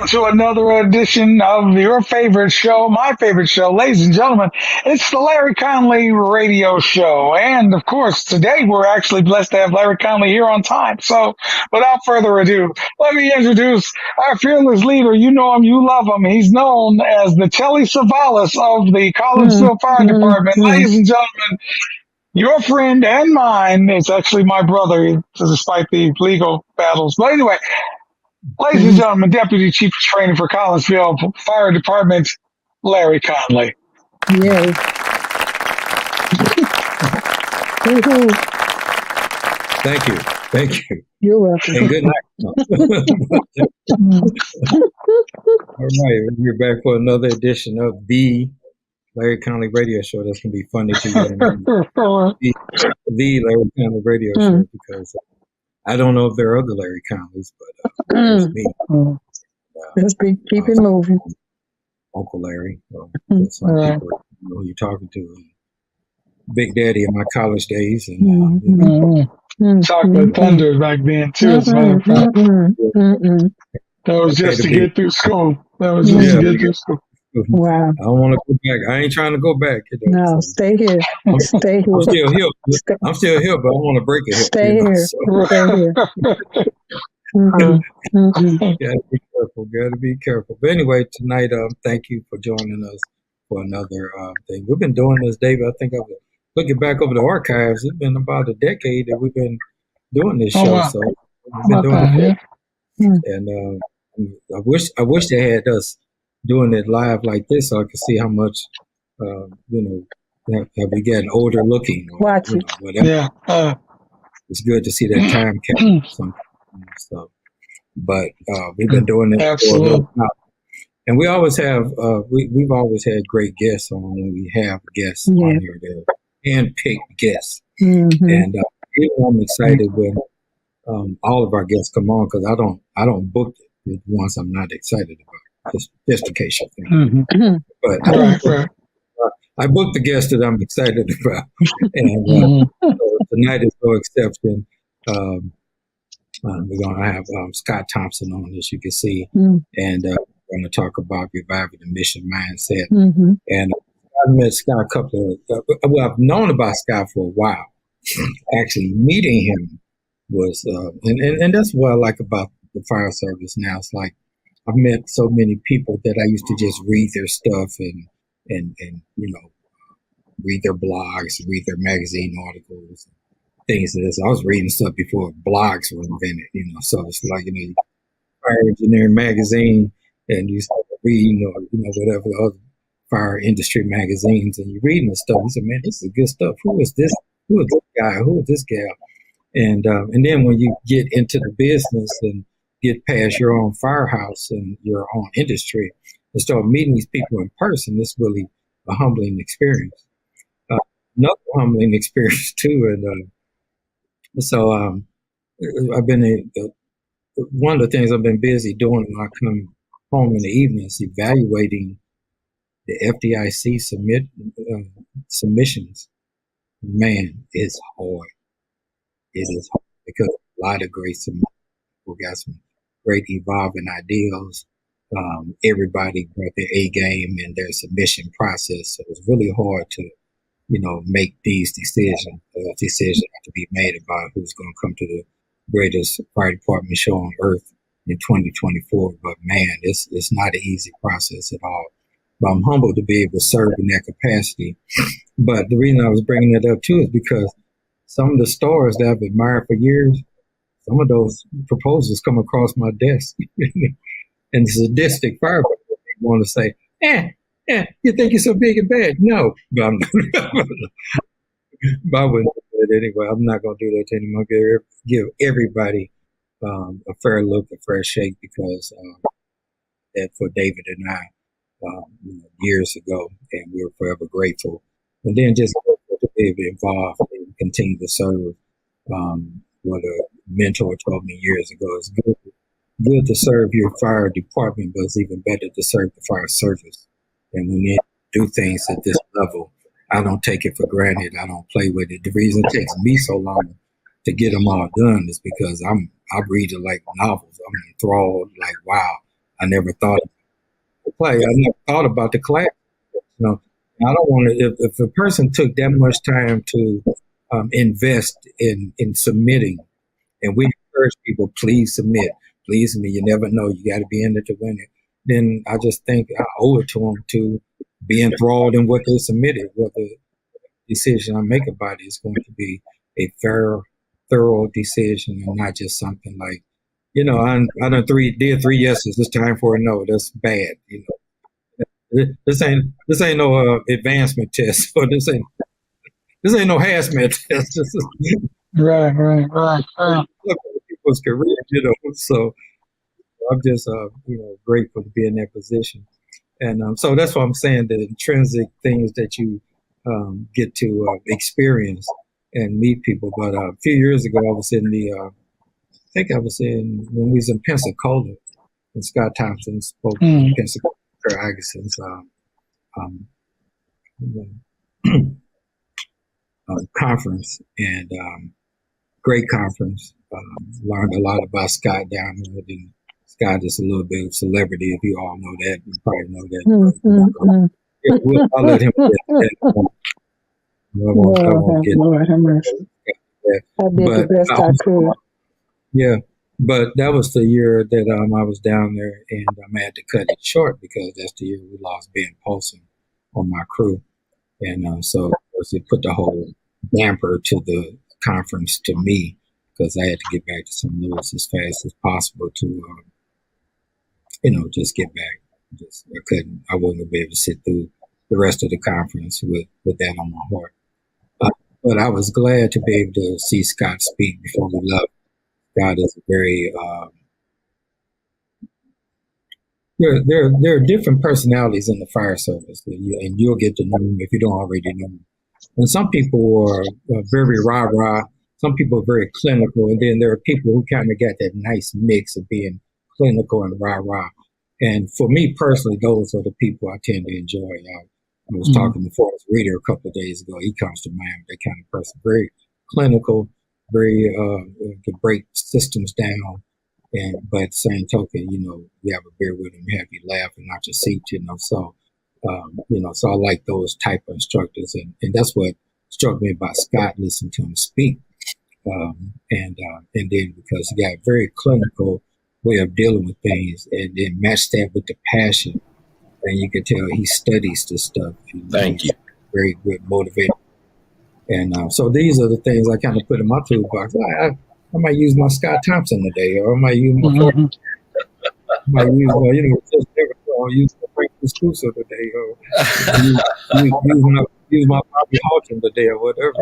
welcome to another edition of your favorite show, my favorite show, ladies and gentlemen. It's the Larry Conley Radio Show. And of course, today we're actually blessed to have Larry Conley here on time. So without further ado, let me introduce our fearless leader. You know him, you love him. He's known as the Telly Savalas of the Collinsville Fire Department. Ladies and gentlemen, your friend and mine, it's actually my brother, despite the legal battles. But anyway, ladies and gentlemen, Deputy Chief of Training for Collinsville Fire Department, Larry Conley. Yay. Thank you. Thank you. You're welcome. And good night. All right. We're back for another edition of the Larry Conley Radio Show. That's going to be funny to you. The Larry Conley Radio Show, because I don't know if there are other Larry Conleys, but there's me. Let's keep it moving. Uncle Larry. That's some people who you're talking to. Big Daddy in my college days. And Chocolate Thunder back then, too, as a matter of fact. That was just to get through school. Wow. Wow. I don't want to go back. I ain't trying to go back. No, stay here. Stay here. I'm still here. I'm still here, but I want to break it. Stay here. Stay here. Gotta be careful. But anyway, tonight, thank you for joining us for another thing. We've been doing this, David. I think I was looking back over the archives. It's been about a decade that we've been doing this show. Wow. So we've been doing it. And I wish they had us doing it live like this, so I could see how much, have we gotten older looking? Or, Watch it. Whatever. Yeah. It's good to see that time capture stuff. But we've been doing it for a little while. And we always have, we've always had great guests on when we have guests on here. They're hand-picked guests. And I'm excited when all of our guests come on, because I don't book the ones I'm not excited about. Just in case you think. But I booked the guest that I'm excited about. And so tonight is no exception. We're going to have Scott Thompson on, as you can see. And we're going to talk about reviving the mission mindset. And I met Scott a couple of, I've known about Scott for a while. Actually, meeting him was, and that's what I like about the fire service now. It's like, I've met so many people that I used to just read their stuff and read their blogs, read their magazine articles, things like this. I was reading stuff before blogs were invented, so it's like, fire engineering magazine, and you start reading or, whatever the other fire industry magazines, and you're reading the stuff. You say, man, this is good stuff. Who is this? Who is this guy? Who is this gal? And then when you get into the business and get past your own firehouse and your own industry and start meeting these people in person, it's really a humbling experience. Another humbling experience too. And so I've been, one of the things I've been busy doing when I come home in the evening is evaluating the FDIC submissions. Man, it's hard. It is hard because a lot of great submissions. We got some great evolving ideals. Everybody brought their A game in their submission process. So it's really hard to, make these decisions. Decisions have to be made about who's going to come to the greatest fire department show on earth in 2024. But man, it's not an easy process at all. But I'm humbled to be able to serve in that capacity. But the reason I was bringing that up too is because some of the stars that I've admired for years, some of those proposals come across my desk. And sadistic firefighter want to say, you think you're so big and bad? No. But I'm but I wouldn't do that anyway. I'm not going to do that anymore. Give everybody a fair look, a fair shake, because that for David and I, years ago, and we're forever grateful. And then just to be involved and continue to serve. What a mentor told me years ago, it's good to serve your fire department, but it's even better to serve the fire service. And when you do things at this level, I don't take it for granted. I don't play with it. The reason it takes me so long to get them all done is because I read it like novels. I'm enthralled, like, wow, I never thought of the play. I never thought about the class. You know, I don't want to. If a person took that much time to invest in submitting, and we encourage people, please submit, please submit. You never know. You got to be in it to win it. Then I just think I owe it to them to be enthralled in what they submitted, what the decision I make about it is going to be a fair, thorough decision, and not just something like, you know, I done did three yeses. It's time for a no. That's bad. You know, this ain't no advancement test, or this ain't no hazmat test. This is Right. look at people's career, you know. So I'm just you know, grateful to be in that position, and so that's what I'm saying. The intrinsic things that you get to experience and meet people. But a few years ago, I was in I think I was when we was in Pensacola, and Scott Thompson spoke at Pensacola, Kurt Igeson's conference, and great conference. Learned a lot about Scott down there. And Scott is a little bit of celebrity, if you all know that. You probably know that. Yeah, I'll let him get that. I won't get Lord have mercy. I did the best I could. Yeah, but that was the year that I was down there, and I had to cut it short because that's the year we lost Ben Paulson on my crew, and so of course it put the whole damper to the conference to me, because I had to get back to St. Louis as fast as possible to, you know, just get back. I wasn't be able to sit through the rest of the conference with that on my heart. But I was glad to be able to see Scott speak before we left. Scott is a very, there are different personalities in the fire service, and you'll get to know them if you don't already know them. And some people are very rah-rah. Some people are very clinical, and then there are people who kind of got that nice mix of being clinical and rah-rah. And for me personally, those are the people I tend to enjoy. I was talking to Forrest Reader a couple of days ago. He comes to mind, that kind of person, very clinical, very to break systems down, but at the same token, you know, you have a beer with him, have you laughing out your seat, you know. So you know, so I like those type of instructors, and that's what struck me about Scott, listening to him speak, and then because he got a very clinical way of dealing with things, and then match that with the passion, and you can tell he studies this stuff. Thank you. Very good motivator. And so these are the things I kind of put in my toolbox. I might use my Scott Thompson today, or I might use my I might use my, you know, just or use my Frank Exclusive today, or use my Bobby Hawkins today, or whatever.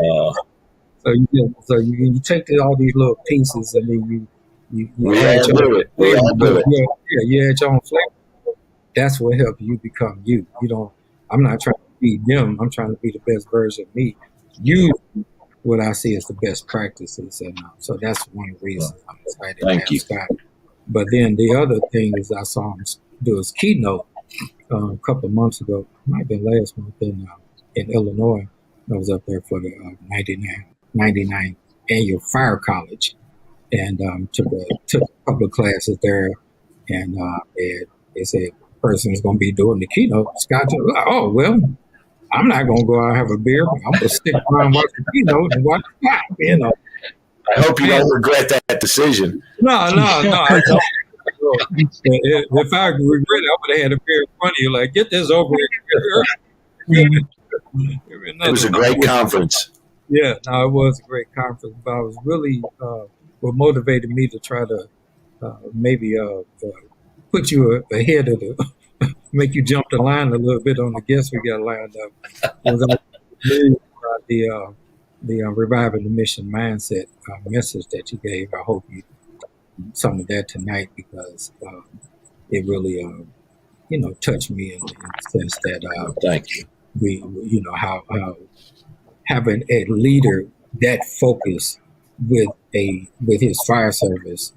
So you take all these little pieces, and then you add your own flavor. You add your own flavor. That's what helps you become you. You don't. I'm not trying to be them. I'm trying to be the best version of me. You, what I see as the best practices, and so that's one of the reasons I'm excited to have Scott. But then the other thing is, I saw him do his keynote a couple of months ago. It might have been last month in Illinois. I was up there for the 99 annual fire college, and took a couple of classes there, and they said the person is going to be doing the keynote. Scott said, "Oh well, I'm not going to go out and have a beer. I'm going to stick around, watch the keynote, and watch Scott." You know. I hope you don't regret that decision. No. I don't. If I regret it, I would have had a beer in front of you, like, get this over with. It was a great conference. Yeah, no, it was a great conference, but I was really what motivated me to try to maybe put you ahead of make you jump the line a little bit on the guests we got lined up. Was the reviving the mission mindset message that you gave. I hope you some of that tonight, because it really you know, touched me in the sense that thank you. We you know how having a leader that focused with his fire service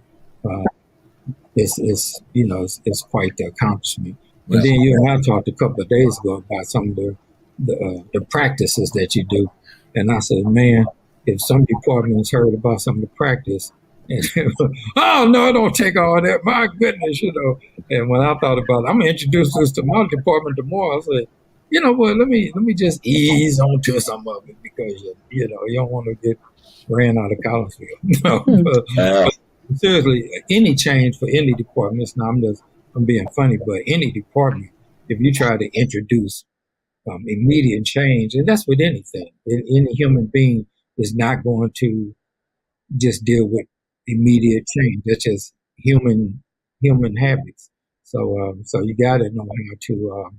is you know, is quite the accomplishment. And then you and I talked a couple of days ago about some of the practices that you do, and I said, man, if some departments heard about some of the practice, And oh, no, don't take all that. My goodness, And when I thought about it, I'm going to introduce this to my department tomorrow. I said, you know what, let me just ease onto some of it because, you don't want to get ran out of Collinsville. But seriously, any change for any department, I'm being funny, but any department, if you try to introduce immediate change, and that's with anything, any human being is not going to just deal with immediate change. That's just human habits. So you got to know how to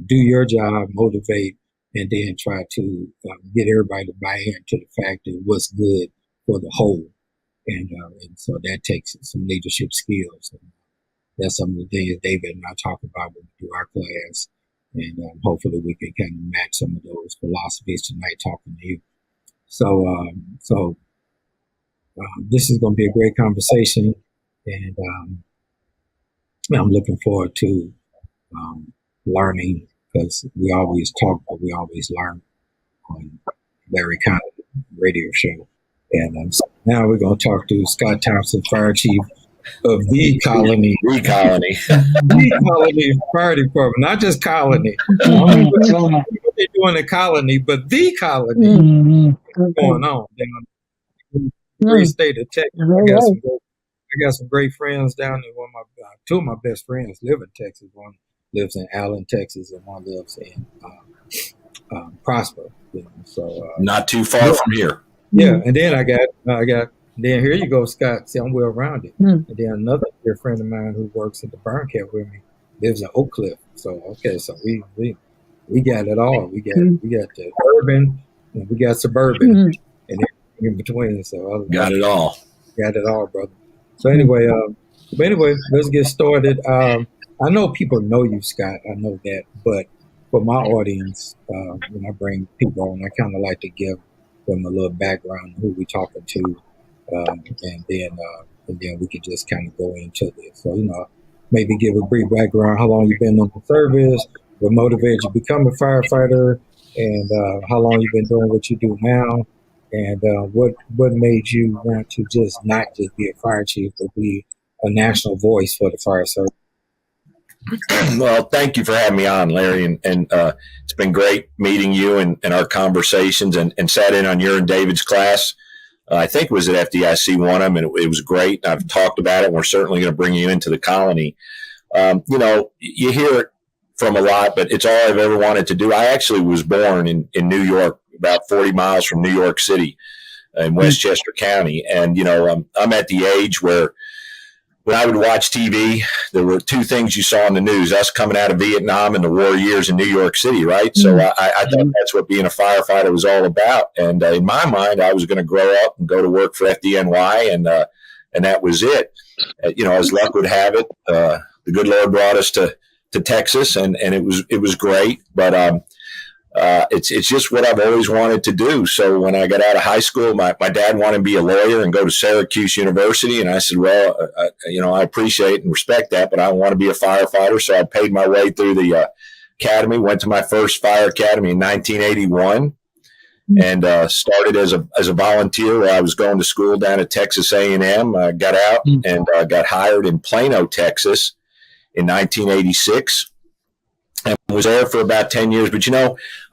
do your job, motivate, and then try to get everybody to buy into the fact that what's good for the whole. And so that takes some leadership skills. And that's some of the things David and I talk about when we do our class. And hopefully we can kind of match some of those philosophies tonight talking to you. So this is going to be a great conversation. And I'm looking forward to learning, because we always talk, but we always learn on Larry Conley radio show. And so now we're going to talk to Scott Thompson, Fire Chief of the Colony. The Colony. The Colony Fire Department, not just Colony. I don't know what they're doing in Colony, but the Colony. What's going on down in the great state of Texas. I got some great friends down there. Two of my best friends live in Texas. One lives in Allen, Texas, and one lives in Prosper. So not too far from here. Yeah, and then I got. Then here you go, Scott. See, I'm well rounded. And then another dear friend of mine who works at the burn camp with me lives in Oak Cliff. So so we got it all. We got the urban and we got suburban and everything in between. So got it all. Got it all, brother. So anyway, let's get started. I know people know you, Scott. I know that, but for my audience, when I bring people on, I kind of like to give them a little background on who we're talking to, and then we can just kind of go into this. So maybe give a brief background: how long you've been in the service, what motivated you to become a firefighter, and how long you've been doing what you do now. And what made you want to not just be a fire chief, but be a national voice for the fire service? Well, thank you for having me on, Larry. And it's been great meeting you and our conversations and sat in on your and David's class. I think it was at FDIC one of them, and it was great. I've talked about it, and we're certainly going to bring you into the colony. You hear it from a lot, but it's all I've ever wanted to do. I actually was born in New York, about 40 miles from New York City in Westchester County. And, I'm at the age where when I would watch TV, there were two things you saw in the news: us coming out of Vietnam and the war years in New York City, right? So I thought that's what being a firefighter was all about. And in my mind, I was going to grow up and go to work for FDNY, and that was it. As luck would have it, the good Lord brought us to Texas, and it was great. But it's just what I've always wanted to do. So when I got out of high school, my dad wanted to be a lawyer and go to Syracuse University. And I said, well, I appreciate and respect that, but I want to be a firefighter. So I paid my way through the academy, went to my first fire academy in 1981 and started as a volunteer where I was going to school down at Texas A&M. Got out and got hired in Plano, Texas in 1986. And was there for about 10 years. But,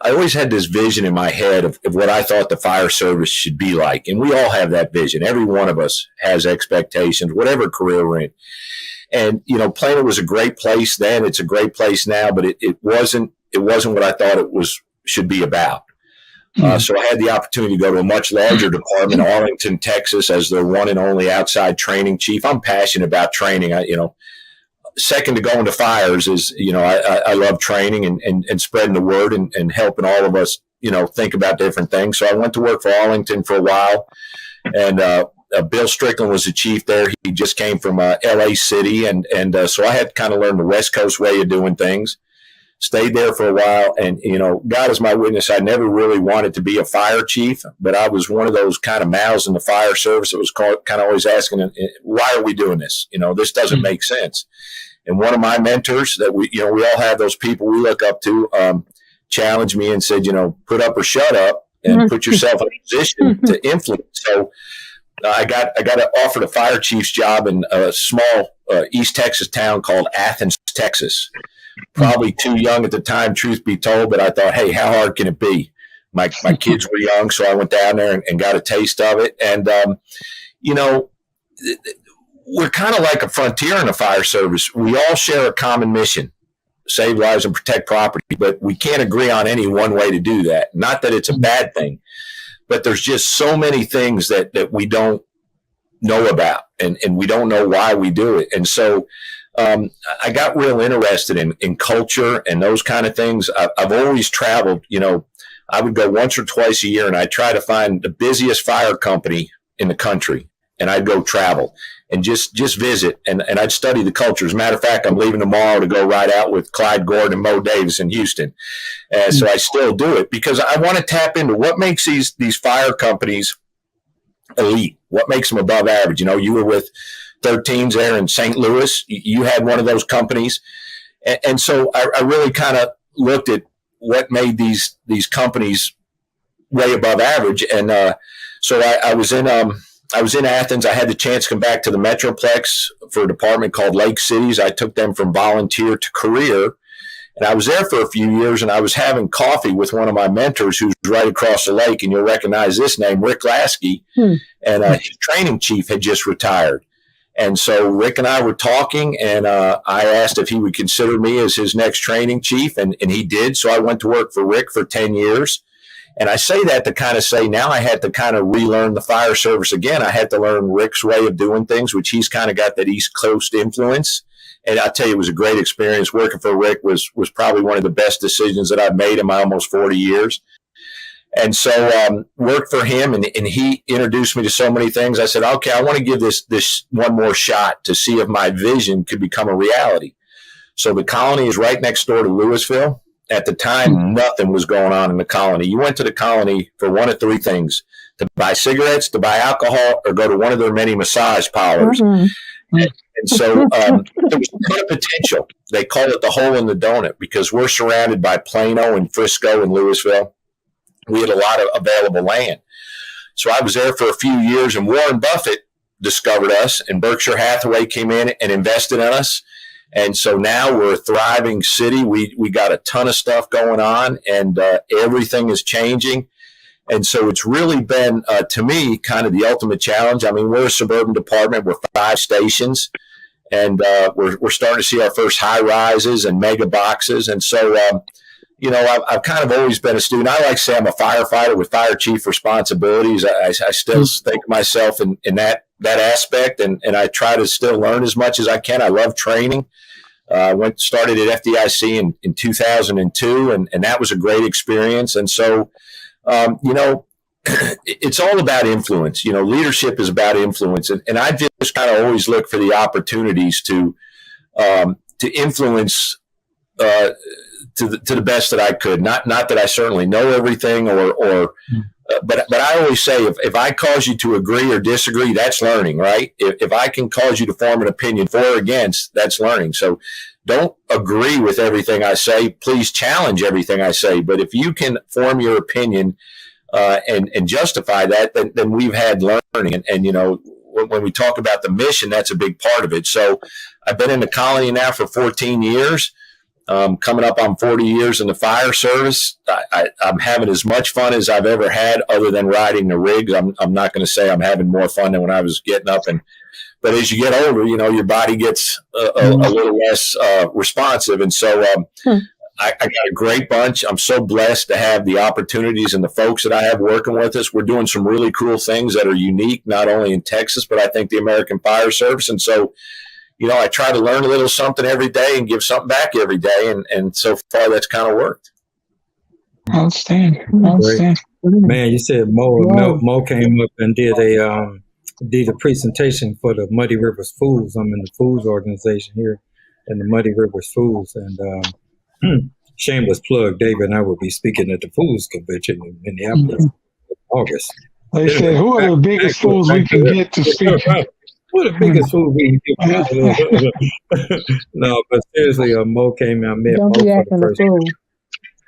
I always had this vision in my head of what I thought the fire service should be like. And we all have that vision. Every one of us has expectations, whatever career we're in. And, Plano was a great place then. It's a great place now, but it wasn't what I thought should be about. So I had the opportunity to go to a much larger department, Arlington, Texas, as their one and only outside training chief. I'm passionate about training. Second to going to fires is, I love training and spreading the word and helping all of us, think about different things. So I went to work for Arlington for a while, and Bill Strickland was the chief there. He just came from LA City. And so I had to kind of learn the West Coast way of doing things. Stayed there for a while, and, God is my witness, I never really wanted to be a fire chief, but I was one of those kind of mouths in the fire service that was kind of always asking, why are we doing this? This doesn't make sense. And one of my mentors that we all have those people we look up to, challenged me and said, put up or shut up and put yourself in a position to influence. So I got offered a fire chief's job in a small East Texas town called Athens, Texas. Probably too young at the time, truth be told, but I thought, hey, how hard can it be? My kids were young, so I went down there and got a taste of it. And, we're kind of like a frontier in the fire service. We all share a common mission, save lives and protect property, but we can't agree on any one way to do that. Not that it's a bad thing, but there's just so many things that we don't know about, and we don't know why we do it. And so I got real interested in culture and those kind of things. I've always traveled. I would go once or twice a year, and I'd try to find the busiest fire company in the country, and I'd go travel and just visit, and I'd study the culture. As a matter of fact, I'm leaving tomorrow to go ride out with Clyde Gordon and Mo Davis in Houston. So I still do it because I want to tap into what makes these fire companies elite, what makes them above average. You were with 13s there in St. Louis. You had one of those companies. And so I really kind of looked at what made these companies way above average. And so I was in Athens. I had the chance to come back to the Metroplex for a department called Lake Cities. I took them from volunteer to career. And I was there for a few years, and I was having coffee with one of my mentors who's right across the lake, and you'll recognize this name, Rick Lasky. And his training chief had just retired. And so Rick and I were talking, and I asked if he would consider me as his next training chief, and he did. So I went to work for Rick for 10 years. And I say that to kind of say now I had to kind of relearn the fire service again. I had to learn Rick's way of doing things, which he's kind of got that East Coast influence. And I tell you, it was a great experience. Working for Rick was probably one of the best decisions that I've made in my almost 40 years. And so worked for him, and he introduced me to so many things. I said, okay, I want to give this one more shot to see if my vision could become a reality. So the colony is right next door to Louisville. At the time, nothing was going on in the colony. You went to the colony for one of three things: to buy cigarettes, to buy alcohol, or go to one of their many massage parlors. And so there was a ton of potential. They call it the hole in the donut because we're surrounded by Plano and Frisco and Louisville. We had a lot of available land. So I was there for a few years, and Warren Buffett discovered us, and Berkshire Hathaway came in and invested in us. And so now we're a thriving city. We got a ton of stuff going on, and everything is changing. And so it's really been, to me, kind of the ultimate challenge. I mean, we're a suburban department. We're 5 stations, and we're starting to see our first high rises and mega boxes. And so, I've kind of always been a student. I like to say I'm a firefighter with fire chief responsibilities. I still think of myself in that aspect, and I try to still learn as much as I can. I love training. Started at FDIC in 2002, and that was a great experience. And so, it's all about influence. Leadership is about influence, and I just kind of always look for the opportunities to influence to the best that I could. Not that I certainly know everything, but I always say if I cause you to agree or disagree, that's learning, right? If I can cause you to form an opinion for or against, that's learning. So don't agree with everything I say. Please challenge everything I say. But if you can form your opinion and justify that, then we've had learning. And when we talk about the mission, that's a big part of it. So I've been in the colony now for 14 years. Coming up on 40 years in the fire service. I'm having as much fun as I've ever had, other than riding the rigs. I'm not going to say I'm having more fun than when I was getting up. But as you get older, your body gets a little less responsive. And so I got a great bunch. I'm so blessed to have the opportunities and the folks that I have working with us. We're doing some really cool things that are unique, not only in Texas, but I think the American Fire Service. And so, I try to learn a little something every day and give something back every day. And so far, that's kind of worked. Outstanding. Man, you said Mo came up and did a presentation for the Muddy Rivers Foods. I'm in the foods organization here in the Muddy Rivers Foods. And shameless plug, David and I will be speaking at the Foods Convention in Minneapolis in August. They said, who are the biggest fools we can get to speak? What the biggest food we can do? No, but seriously, Mo came and I met Mo for the first time.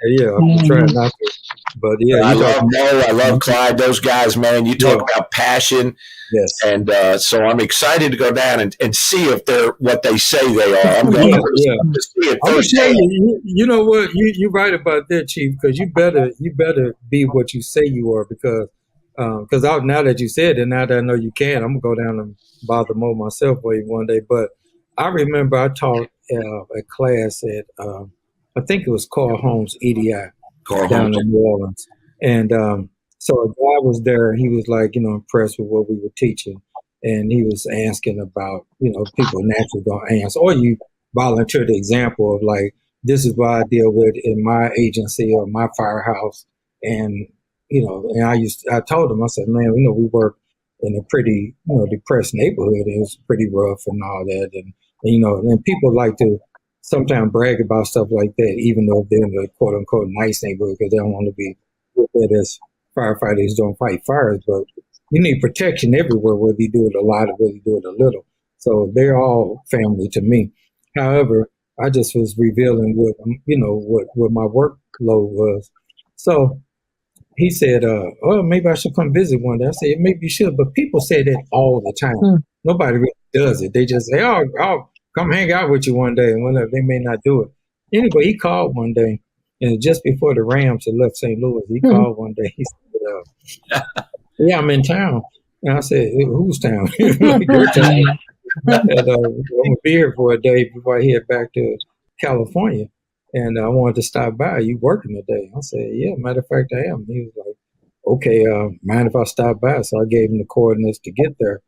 Yeah, I'm trying not to. But yeah, I love Mo. I love Clyde. Those guys, man. You talk about passion. Yes. And so I'm excited to go down and see if they're what they say they are. I'm going to see it firsthand. You know what? You're right about that, Chief, because you better be what you say you are, because now that you said it, now that I know you can, I'm going to go down and bother Mo myself one day. But I remember I taught a class at, I think it was Carl Holmes EDI down in New Orleans. And so a guy was there. He was like, impressed with what we were teaching. And he was asking about, people naturally going to answer. Or you volunteer the example of like, this is what I deal with in my agency or my firehouse. And, and I told him, I said, man, we work in a pretty, depressed neighborhood. It was pretty rough and all that. And people like to sometimes brag about stuff like that, even though they're in the quote unquote nice neighborhood, because they don't want to be looked at as firefighters don't fight fires. But you need protection everywhere, whether you do it a lot or whether you do it a little. So they're all family to me. However, I just was revealing what my workload was. So he said, maybe I should come visit one day. I said, maybe you should. But people say that all the time. Nobody really does it. They just say, I'll come hang out with you one day. And whenever they may not do it. Anyway, he called one day. And just before the Rams had left St. Louis, he called one day. He said, yeah, I'm in town. And I said, whose town? Like, your town. And, I'm going to be here for a day before I head back to California. And I wanted to stop by. You working today? I said, yeah, matter of fact, I am. He was like, okay, mind if I stop by? So I gave him the coordinates to get there.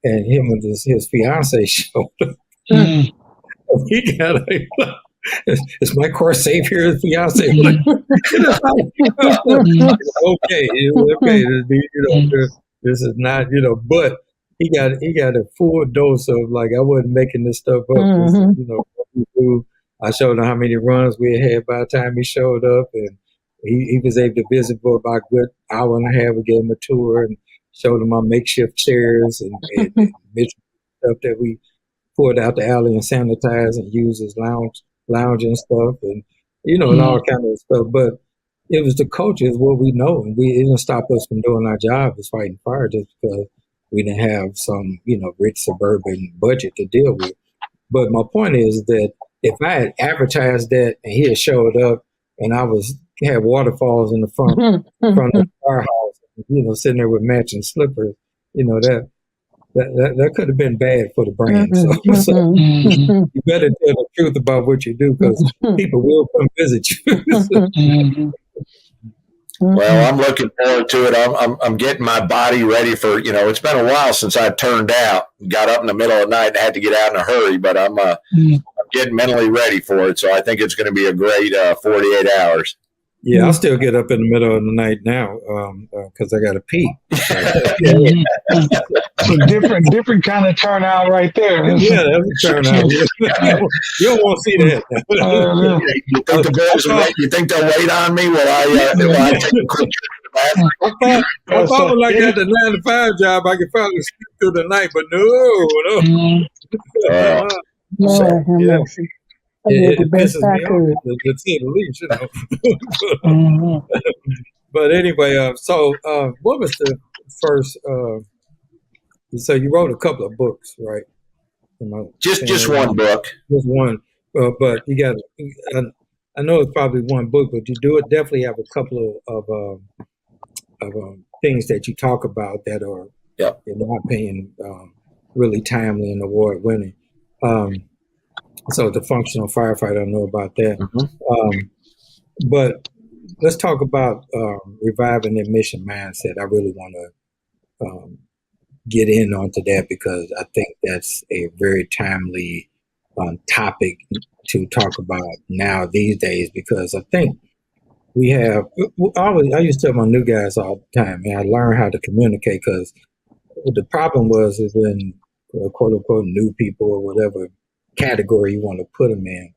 And him and his fiance showed up. He got is my car safe here? His fiance like, okay, this is not, but he got a full dose of like, I wasn't making this stuff up. I showed him how many runs we had by the time he showed up, and he was able to visit for about a good hour and a half. We gave him a tour and showed him my makeshift chairs and stuff that we poured out the alley and sanitized and used as lounge and stuff, and and all kind of stuff. But it was the culture, is what we know, and it didn't stop us from doing our job as fighting fire just because we didn't have some rich suburban budget to deal with. But my point is that if I had advertised that and he had showed up and I had waterfalls in the front of the firehouse, sitting there with matching slippers, that could have been bad for the brand. So you better tell the truth about what you do, because people will come visit you. Well, I'm looking forward to it. I'm getting my body ready for, it's been a while since I turned out, got up in the middle of the night and had to get out in a hurry, but I'm getting mentally ready for it. So I think it's going to be a great 48 hours. Yeah, I still get up in the middle of the night now because I got to pee. So different kind of turnout right there. Yeah, that's a turnout. You don't want to see that. You think they'll wait on me? Will I take a quick trip? I thought like at the 9 to 5 job, I could probably sleep through the night, but no. It pisses me off to say the least, But anyway, so what was the first? So you wrote a couple of books, right? Just one book. Just one, but you got. I know it's probably one book, but you definitely have a couple of things that you talk about that are, in my opinion, really timely and award winning. So the functional firefighter, I know about that. But let's talk about reviving the mission mindset. I really want to get in onto that because I think that's a very timely topic to talk about now these days, because I think we have, I used to tell my new guys all the time, man, I learned how to communicate, because the problem was when quote unquote new people or whatever category you want to put them in,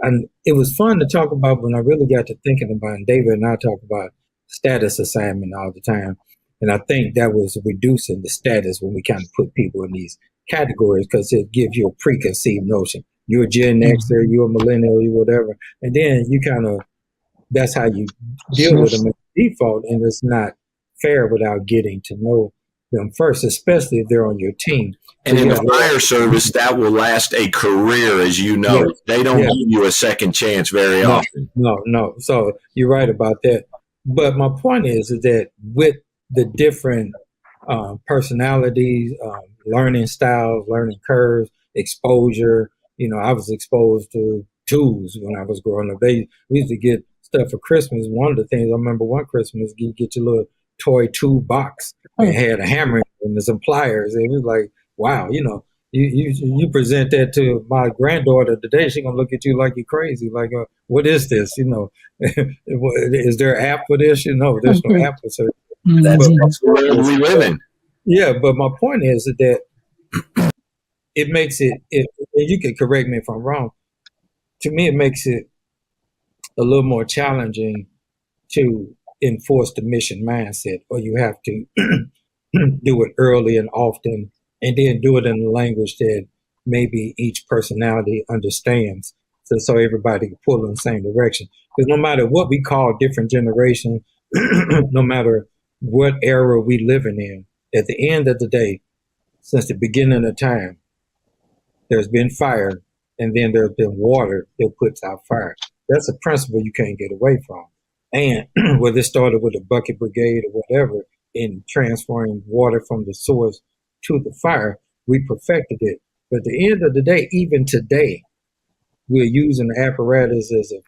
and it was fun to talk about when I really got to thinking about it. And David and I talk about status assignment all the time. And I think that was reducing the status when we kind of put people in these categories, because it gives you a preconceived notion. You're a Gen Xer, you're a millennial, you whatever. And then you kind of that's how you deal with them at default, and it's not fair without getting to know them first, especially if they're on your team. And in the fire service, that will last a career, as you know. Yes. They don't give you a second chance very often. No. So you're right about that. But my point is that with the different personalities, learning styles, learning curves, exposure, I was exposed to tools when I was growing up. We used to get stuff for Christmas. One of the things I remember one Christmas, you get your little toy tool box and had a hammer and some pliers. And it was like, wow, you present that to my granddaughter today, she's going to look at you like you're crazy. Like, what is this? Is there an app for this? There's no app for this. That's the world we live in. Yeah, but my point is that it makes it, you can correct me if I'm wrong, to me it makes it a little more challenging to enforce the mission mindset, or you have to do it early and often, and then do it in a language that maybe each personality understands, so everybody can pull in the same direction. Because no matter what we call different generations, no matter what era we living in, at the end of the day, since the beginning of time, there's been fire, and then there's been water that puts out fire. That's a principle you can't get away from. And whether it started with a bucket brigade or whatever, in transferring water from the source to the fire, we perfected it. But at the end of the day, even today, we're using the apparatus as a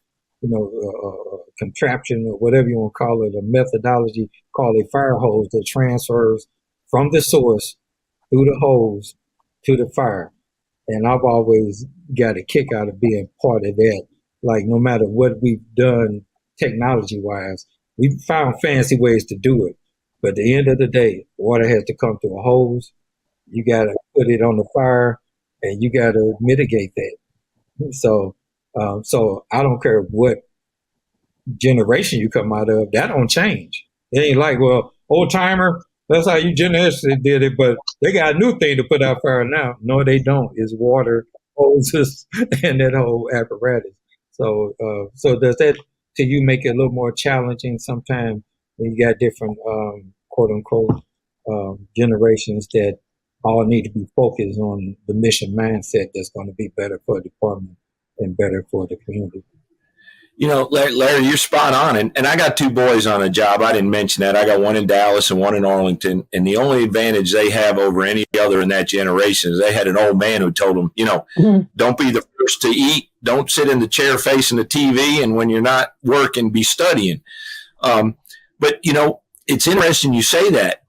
contraption or whatever you want to call it, a methodology called a fire hose that transfers from the source through the hose to the fire. And I've always got a kick out of being part of that. Like, no matter what we've done technology-wise, we've found fancy ways to do it. But at the end of the day, water has to come through a hose. You got to put it on the fire, and you got to mitigate that. So I don't care what generation you come out of, that don't change. It ain't like, well, old timer, that's how you generation did it, but they got a new thing to put out fire now. No, they don't. It's water, hoses, and that whole apparatus. So does that to you make it a little more challenging sometimes when you got different quote unquote generations that all need to be focused on the mission mindset that's going to be better for the department and better for the community? Larry, you're spot on. And I got two boys on a job. I didn't mention that. I got one in Dallas and one in Arlington. And the only advantage they have over any other in that generation is they had an old man who told them, don't be the first to eat. Don't sit in the chair facing the TV. And when you're not working, be studying. But it's interesting you say that.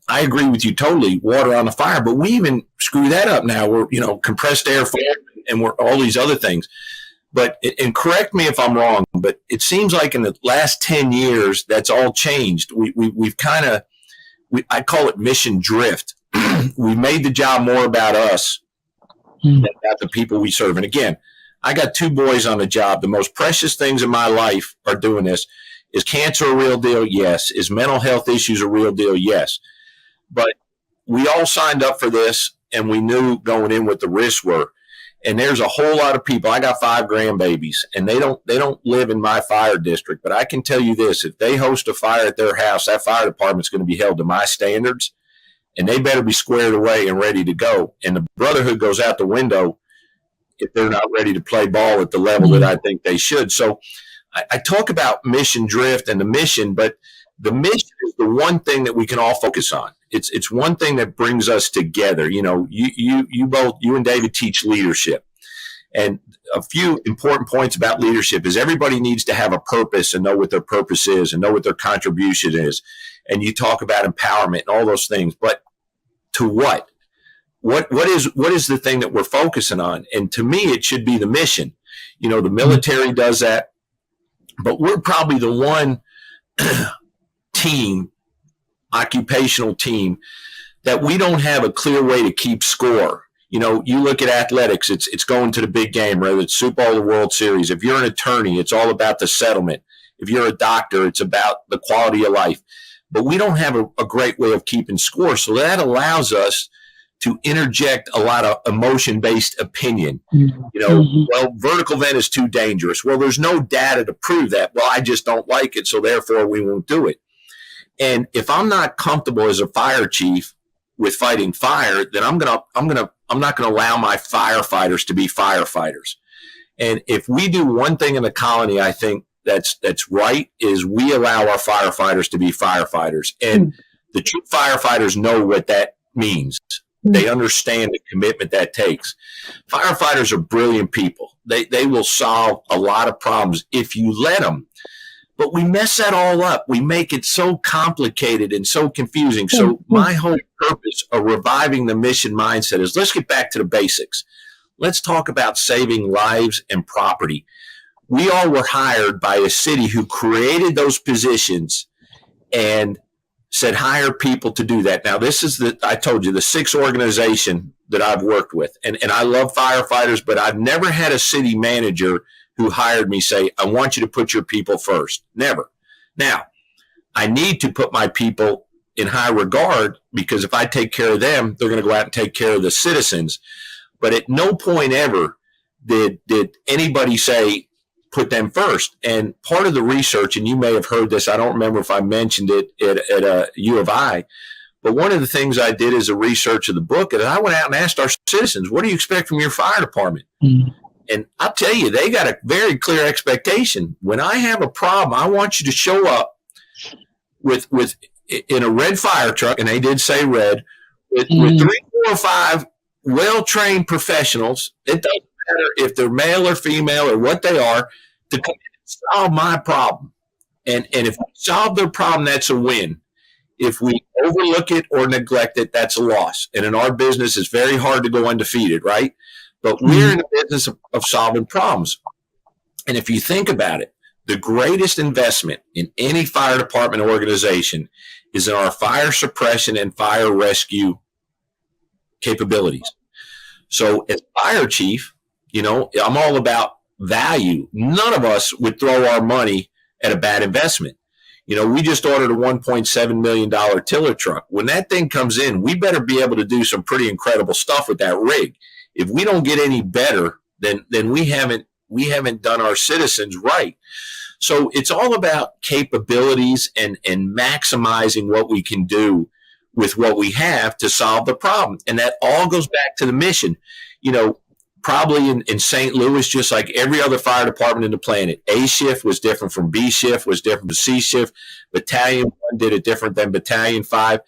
I agree with you totally. Water on the fire. But we even screw that up now. We're, compressed air and we're all these other things. But, and correct me if I'm wrong, but it seems like in the last 10 years, that's all changed. We've kind of, I call it mission drift. We made the job more about us than about the people we serve. And again, I got two boys on the job. The most precious things in my life are doing this. Is cancer a real deal? Yes. Is mental health issues a real deal? Yes. But we all signed up for this, and we knew going in what the risks were. And there's a whole lot of people. I got 5 grandbabies, and they don't live in my fire district. But I can tell you this: if they host a fire at their house, that fire department's going to be held to my standards, and they better be squared away and ready to go. And the brotherhood goes out the window if they're not ready to play ball at the level that I think they should. So I talk about mission drift and the mission, but the mission is the one thing that we can all focus on. It's one thing that brings us together. You and David teach leadership. And a few important points about leadership is everybody needs to have a purpose and know what their purpose is and know what their contribution is. And you talk about empowerment and all those things, but to what? What is the thing that we're focusing on? And to me, it should be the mission. The military does that, but we're probably the one occupational team that we don't have a clear way to keep score. You look at athletics, it's going to the big game, whether it's Super Bowl or World Series. If you're an attorney, it's all about the settlement. If you're a doctor, it's about the quality of life. But we don't have a great way of keeping score. So that allows us to interject a lot of emotion-based opinion. Well, vertical vent is too dangerous. Well, there's no data to prove that. Well, I just don't like it, so therefore we won't do it. And if I'm not comfortable as a fire chief with fighting fire, then I'm not gonna allow my firefighters to be firefighters. And if we do one thing in the colony, I think that's right, is we allow our firefighters to be firefighters. And the true firefighters know what that means. They understand the commitment that takes. Firefighters are brilliant people. They will solve a lot of problems if you let them. But we mess that all up. We make it so complicated and so confusing. So my whole purpose of reviving the mission mindset is, let's get back to the basics. Let's talk about saving lives and property. We all were hired by a city who created those positions and said, hire people to do that. Now, this is I told you, the sixth organization that I've worked with. And I love firefighters, but I've never had a city manager who hired me say, I want you to put your people first. Never. Now, I need to put my people in high regard, because if I take care of them, they're going to go out and take care of the citizens. But at no point ever did anybody say, put them first. And part of the research, and you may have heard this, I don't remember if I mentioned it at U.of.I., but one of the things I did as a research of the book is I went out and asked our citizens, what do you expect from your fire department? And I'll tell you, they got a very clear expectation. When I have a problem, I want you to show up with in a red fire truck, and they did say red, with 3, 4, or 5 well-trained professionals. It doesn't matter if they're male or female or what they are, to come in and solve my problem. And if we solve their problem, that's a win. If we overlook it or neglect it, that's a loss. And in our business, it's very hard to go undefeated, right? But we're in the business of solving problems. And if you think about it, the greatest investment in any fire department organization is in our fire suppression and fire rescue capabilities. So as fire chief, I'm all about value. None of us would throw our money at a bad investment. We just ordered a $1.7 million tiller truck. When that thing comes in, we better be able to do some pretty incredible stuff with that rig. If we don't get any better, then we haven't done our citizens right. So it's all about capabilities and maximizing what we can do with what we have to solve the problem. And that all goes back to the mission. Probably in St. Louis, just like every other fire department in the planet, A shift was different from B shift, was different from C shift. Battalion 1 did it different than Battalion 5.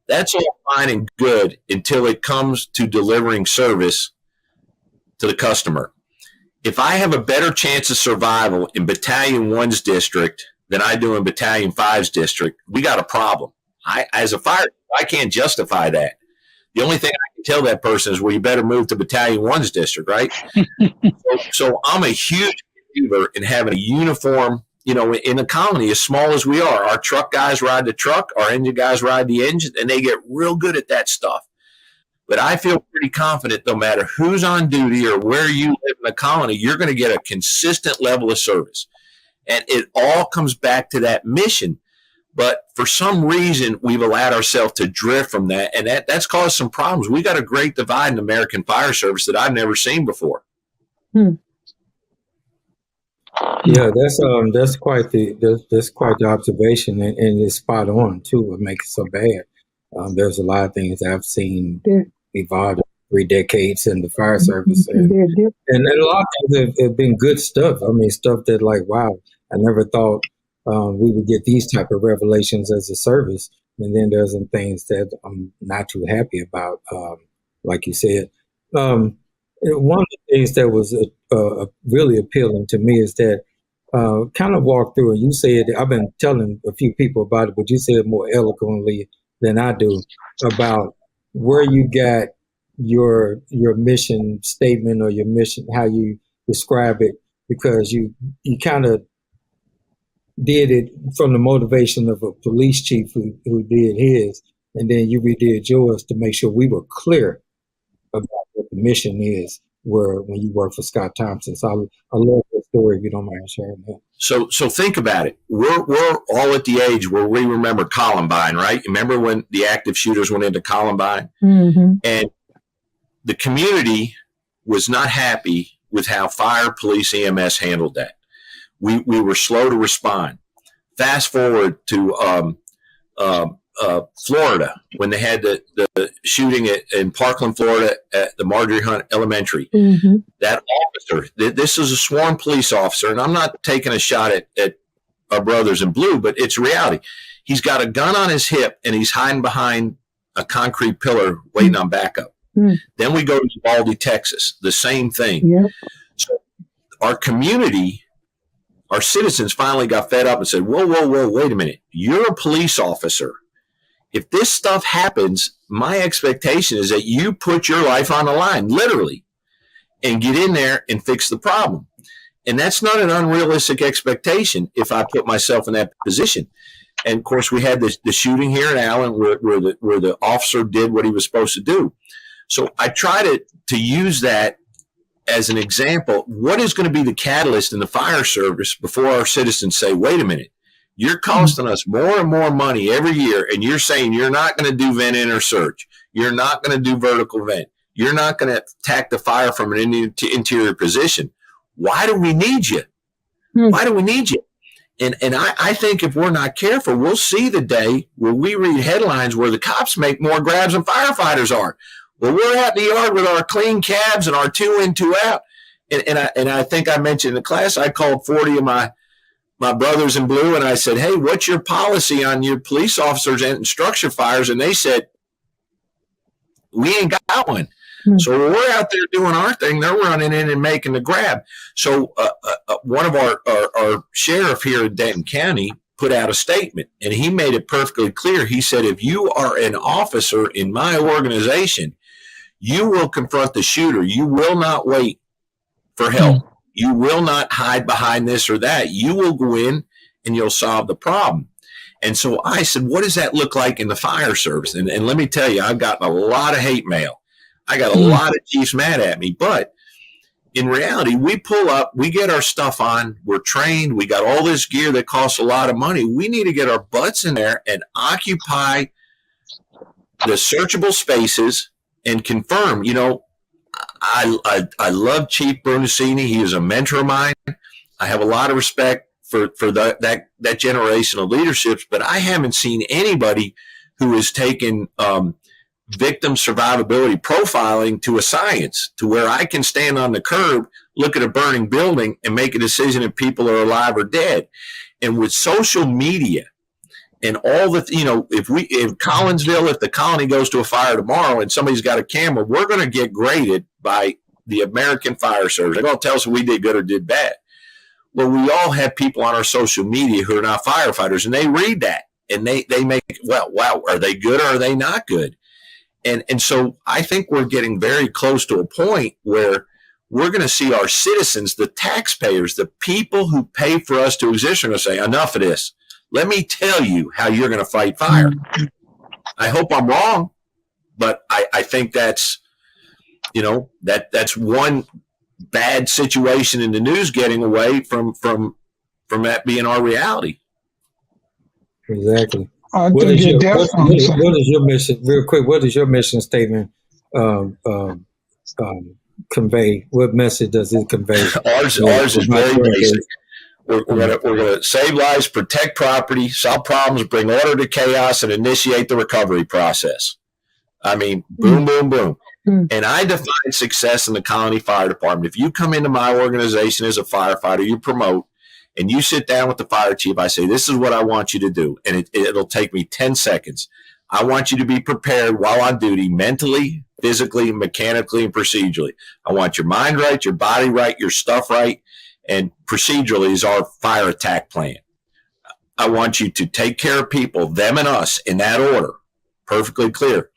That's all fine and good until it comes to delivering service to the customer. If I have a better chance of survival in Battalion 1's district than I do in Battalion 5's district, we got a problem. As a fire, I can't justify that. The only thing I can tell that person is, well, you better move to Battalion 1's district, right? So I'm a huge believer in having a uniform, in a colony as small as we are. Our truck guys ride the truck, our engine guys ride the engine, and they get real good at that stuff. But I feel pretty confident no matter who's on duty or where you live in the colony, you're going to get a consistent level of service. And it all comes back to that mission. But for some reason, we've allowed ourselves to drift from that, and that's caused some problems. We got a great divide in American fire service that I've never seen before. Yeah, that's quite the observation, and it's spot on too. What makes it so bad? There's a lot of things I've seen evolve in 3 decades in the fire service, and a lot of things have been good stuff. I mean, stuff that wow, I never thought we would get these type of revelations as a service. And then there's some things that I'm not too happy about, like you said. One of the things that was really appealing to me is that kind of walk through, and you said, I've been telling a few people about it, but you said more eloquently than I do, about where you got your mission statement or your mission, how you describe it, because you kind of did it from the motivation of a police chief who did his, and then you redid yours to make sure we were clear about what the mission is when you work for Scott Thompson. So I love that story, if you don't mind sharing that. So think about it. We're all at the age where we remember Columbine, right? Remember when the active shooters went into Columbine? Mm-hmm. And the community was not happy with how fire, police, EMS handled that. We were slow to respond. Fast forward to Florida, when they had the shooting in Parkland, Florida, at the Marjorie Hunt Elementary. Mm-hmm. That officer, this is a sworn police officer, and I'm not taking a shot at our brothers in blue, but it's reality. He's got a gun on his hip, and he's hiding behind a concrete pillar waiting on backup. Mm. Then we go to Uvalde, Texas, the same thing. Yep. So our community, our citizens finally got fed up and said, whoa, wait a minute. You're a police officer. If this stuff happens, my expectation is that you put your life on the line, literally, and get in there and fix the problem. And that's not an unrealistic expectation if I put myself in that position. And, of course, we had the shooting here in Allen where the officer did what he was supposed to do. So I try to use that as an example. What is going to be the catalyst in the fire service before our citizens say, wait a minute, you're costing us more and more money every year, and you're saying you're not going to do vent inner search. You're not going to do vertical vent. You're not going to attack the fire from an interior position. Why do we need you? Why do we need you? And I think if we're not careful, we'll see the day where we read headlines where the cops make more grabs than firefighters are. Well, we're out in the yard with our clean cabs and our 2 in, 2 out. And I think I mentioned in the class, I called 40 of my brothers in blue, and I said, hey, what's your policy on your police officers and structure fires? And they said, we ain't got one. Mm-hmm. So we're out there doing our thing. They're running in and making the grab. So one of our sheriff here in Denton County put out a statement, and he made it perfectly clear. He said, if you are an officer in my organization, you will confront the shooter. You will not wait for help. Mm-hmm. You will not hide behind this or that. You will go in and you'll solve the problem. And so I said, what does that look like in the fire service? And let me tell you, I've gotten a lot of hate mail. I got a lot of chiefs mad at me. But in reality, we pull up, we get our stuff on, we're trained, we got all this gear that costs a lot of money. We need to get our butts in there and occupy the searchable spaces and confirm. You know, I love Chief Brunacini. He is a mentor of mine. I have a lot of respect for that generation of leaderships, but I haven't seen anybody who has taken victim survivability profiling to a science, to where I can stand on the curb, look at a burning building, and make a decision if people are alive or dead. And with social media and all the, if Collinsville, if the colony goes to a fire tomorrow and somebody's got a camera, we're going to get graded by the American Fire Service. They're going to tell us if we did good or did bad. Well, we all have people on our social media who are not firefighters, and they read that and they make, well, wow, are they good or are they not good? And so I think we're getting very close to a point where we're going to see our citizens, the taxpayers, the people who pay for us to exist, are going to say, enough of this. Let me tell you how you're going to fight fire. I hope I'm wrong, but I think that's, that's one bad situation in the news getting away from that being our reality. Exactly. What is your mission? Real quick, what is your mission statement convey? What message does it convey? Ours is very basic. We're going to save lives, protect property, solve problems, bring order to chaos, and initiate the recovery process. I mean, boom, boom, boom. And I define success in the Colony Fire Department. If you come into my organization as a firefighter, you promote, and you sit down with the fire chief, I say, this is what I want you to do. And it'll take me 10 seconds. I want you to be prepared while on duty, mentally, physically, mechanically, and procedurally. I want your mind right, your body right, your stuff right. And procedurally is our fire attack plan. I want you to take care of people, them and us, in that order. Perfectly clear.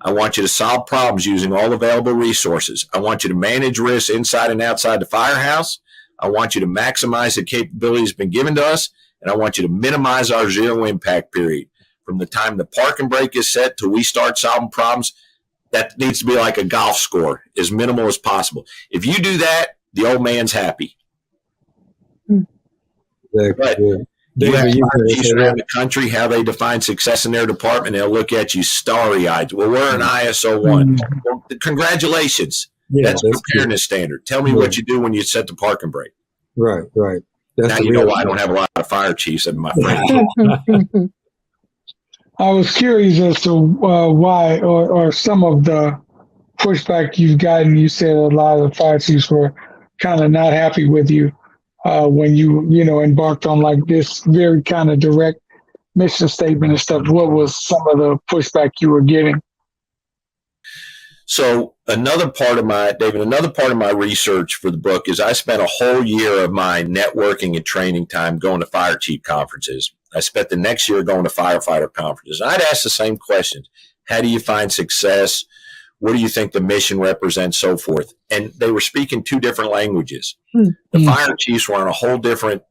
I want you to solve problems using all available resources. I want you to manage risks inside and outside the firehouse. I want you to maximize the capabilities been given to us, and I want you to minimize our zero impact period. From the time the parking brake is set till we start solving problems, that needs to be like a golf score, as minimal as possible. If you do that, the old man's happy. Exactly. You David, ask you fire could chiefs say around that. the country how they define success in their department, they'll look at you starry-eyed. Well, we're an ISO 1. Well, congratulations. Yeah, That's a that's good. preparedness standard. Tell me Yeah. what you do when you set the parking brake. Right. That's Now the you know real why I don't have a lot of fire chiefs in my friends. I was curious as to why or some of the pushback you've gotten. You said a lot of the fire chiefs were kind of not happy with you when you embarked on like this very kind of direct mission statement and stuff. What was some of the pushback you were getting? So another part of my research for the book is I spent a whole year of my networking and training time going to fire chief conferences. I spent the next year going to firefighter conferences. I'd ask the same questions. How do you find success? What do you think the mission represents? So forth. And they were speaking two different languages. The fire chiefs were on a whole different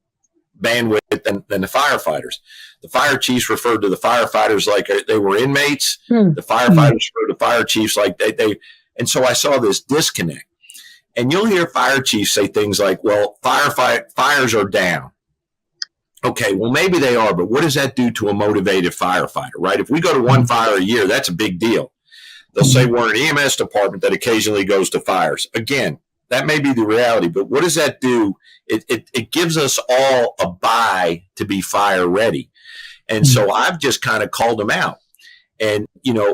bandwidth than the firefighters. The fire chiefs referred to the firefighters like they were inmates. The firefighters referred to fire chiefs like they. And so I saw this disconnect. And you'll hear fire chiefs say things like, well, fires are down. Okay, well, maybe they are, but what does that do to a motivated firefighter, right? If we go to one fire a year, that's a big deal. They'll say we're an EMS department that occasionally goes to fires. Again, that may be the reality, but what does that do? It gives us all a buy to be fire ready. And so I've just kind of called them out. And,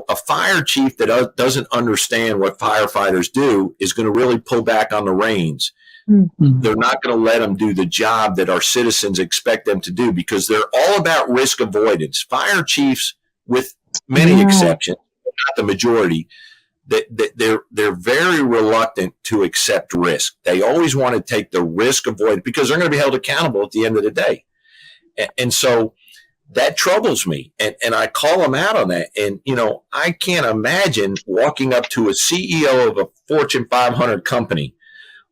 a fire chief that doesn't understand what firefighters do is going to really pull back on the reins. They're not going to let them do the job that our citizens expect them to do because they're all about risk avoidance. Fire chiefs, with many exceptions, not the majority, they're very reluctant to accept risk. They always want to take the risk avoidance because they're going to be held accountable at the end of the day. And so that troubles me. And I call them out on that. And, I can't imagine walking up to a CEO of a Fortune 500 company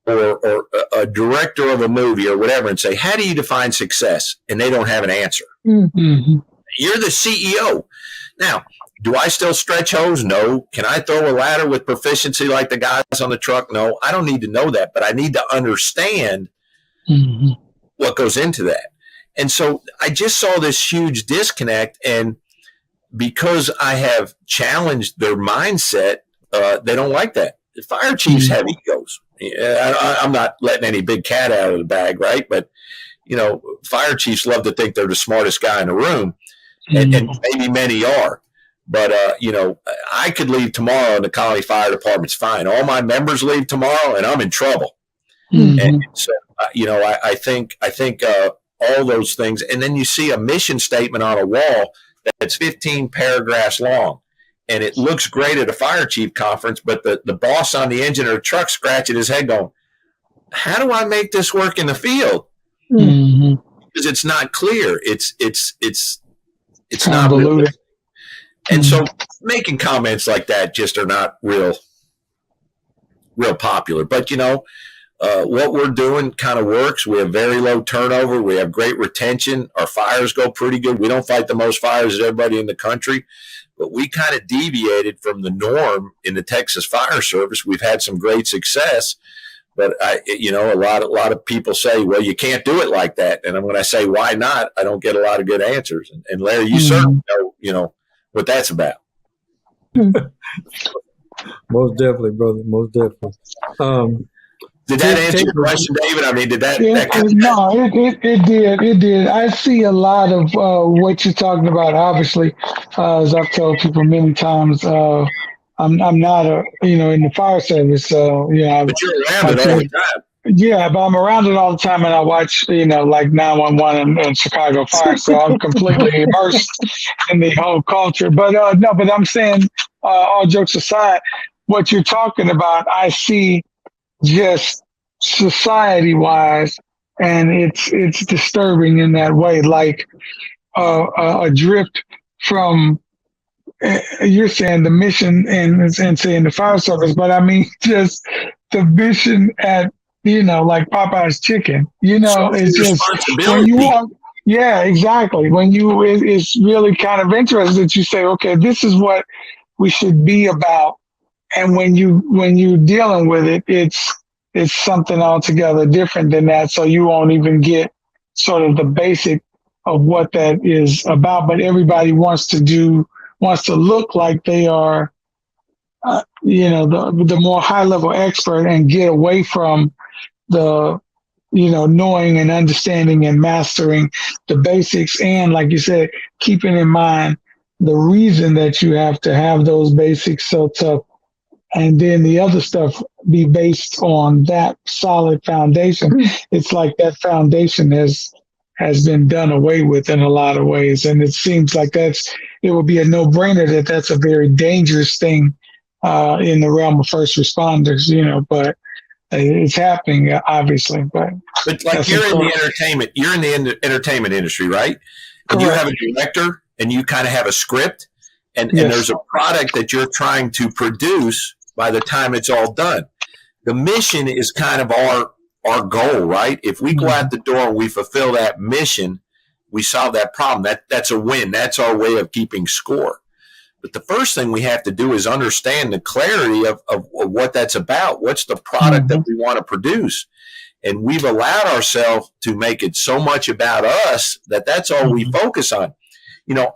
or a director of a movie or whatever and say, how do you define success? And they don't have an answer. Mm-hmm. You're the CEO. Now, do I still stretch hose? No. Can I throw a ladder with proficiency like the guys on the truck? No. I don't need to know that, but I need to understand what goes into that. And so I just saw this huge disconnect. And because I have challenged their mindset, they don't like that. The fire chiefs have egos. I'm not letting any big cat out of the bag, right? But, fire chiefs love to think they're the smartest guy in the room. And maybe many are. But, I could leave tomorrow and the Conley Fire Department's fine. All my members leave tomorrow and I'm in trouble. And so, I think all those things. And then you see a mission statement on a wall that's 15 paragraphs long. And it looks great at a fire chief conference, but the boss on the engine of the truck scratching his head going, how do I make this work in the field? Because it's not clear. It's not real. And so making comments like that just are not real popular. But, what we're doing kind of works. We have very low turnover. We have great retention. Our fires go pretty good. We don't fight the most fires as everybody in the country, but we kind of deviated from the norm in the Texas Fire Service. We've had some great success, but a lot of people say, well, you can't do it like that. And when I say, why not? I don't get a lot of good answers. And Larry, you certainly know, what that's about. Most definitely, brother. Most definitely. Did that answer your question, David? I mean, did that? No, it did. It did. I see a lot of what you're talking about. Obviously, as I've told people many times, I'm not in the fire service. But you're around it all the time. Yeah, but I'm around it all the time, and I watch, like 911 and Chicago Fire, so I'm completely immersed in the whole culture. But but I'm saying, all jokes aside, what you're talking about, I see just society-wise, and it's disturbing in that way, like a drift from you're saying the mission and saying the fire service, but I mean just the mission at like Popeye's chicken. It's just when you walk. Yeah, exactly. When it's really kind of interesting that you say, okay, this is what we should be about. And when you're dealing with it, it's something altogether different than that. So you won't even get sort of the basic of what that is about, but everybody wants to look like they are, the more high level expert and get away from the, knowing and understanding and mastering the basics. And like you said, keeping in mind the reason that you have to have those basics so tough. And then the other stuff be based on that solid foundation. It's like that foundation has been done away with in a lot of ways. And it seems like it would be a no-brainer that that's a very dangerous thing in the realm of first responders, but it's happening, obviously. But like you're in the entertainment industry, right? And correct. You have a director and you kind of have a script and there's a product that you're trying to produce by the time it's all done. The mission is kind of our goal, right? If we go out the door and we fulfill that mission, we solve that problem. That's a win. That's our way of keeping score. But the first thing we have to do is understand the clarity of what that's about. What's the product that we want to produce? And we've allowed ourselves to make it so much about us that that's all we focus on.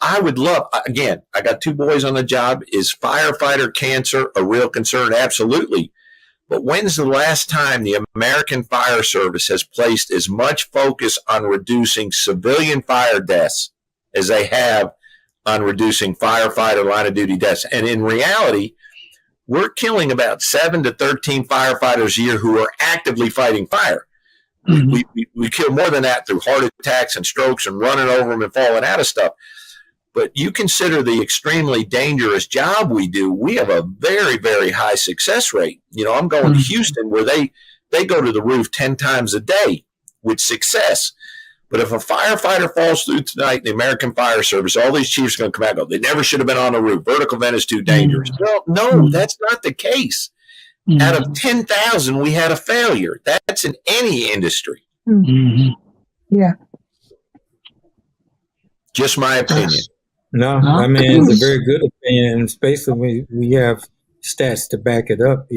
I would love, again, I got 2 boys on the job. Is firefighter cancer a real concern? Absolutely. But when's the last time the American Fire Service has placed as much focus on reducing civilian fire deaths as they have on reducing firefighter line of duty deaths? And in reality, we're killing about 7 to 13 firefighters a year who are actively fighting fire. We kill more than that through heart attacks and strokes and running over them and falling out of stuff. But you consider the extremely dangerous job we do, we have a very, very high success rate. I'm going to Houston where they go to the roof 10 times a day with success. But if a firefighter falls through tonight in the American Fire Service, all these chiefs are going to come out and go, they never should have been on the roof. Vertical vent is too dangerous. Well, no, that's not the case. Out of 10,000, we had a failure. That's in any industry. Yeah. Just my opinion. No, I mean, it's a very good opinion. Especially we have stats to back it up,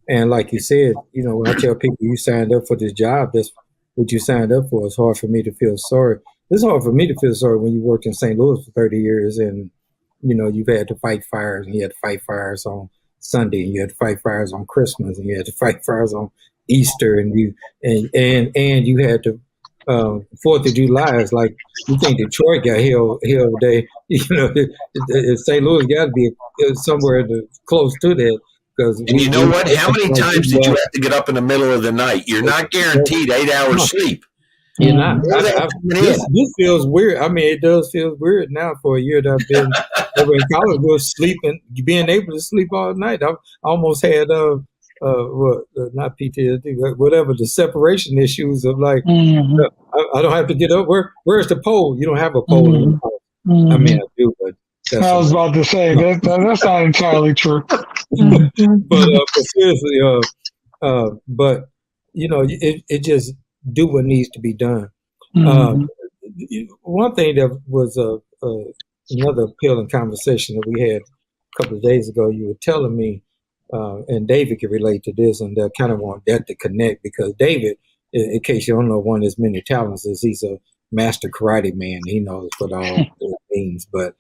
And like you said, when I tell people you signed up for this job, that's what you signed up for. It's hard for me to feel sorry. It's hard for me to feel sorry when you worked in St. Louis for 30 years and, you've had to fight fires and you had to fight fires on Sunday and you had to fight fires on Christmas and you had to fight fires on Easter and you had to 4th of July is like, you think Detroit got hell day, St. Louis got to be somewhere close to that. And you know what? How many times did you have to get up in the middle of the night? You're not guaranteed 8 hours sleep. You're not. This feels weird. I mean, it does feel weird now for a year that I've been over in college, was sleeping, being able to sleep all night. I almost had not PTSD, whatever, the separation issues of like, I don't have to get up. Where's the pole? You don't have a pole in your house. I mean, I do, but I was about to say that's not entirely true. but seriously, but it just do what needs to be done. One thing that was another appealing conversation that we had a couple of days ago, you were telling me, and David can relate to this, and I kind of want that to connect because David, in case you don't know, one of his many talents is he's a master karate man. He knows what all it means, but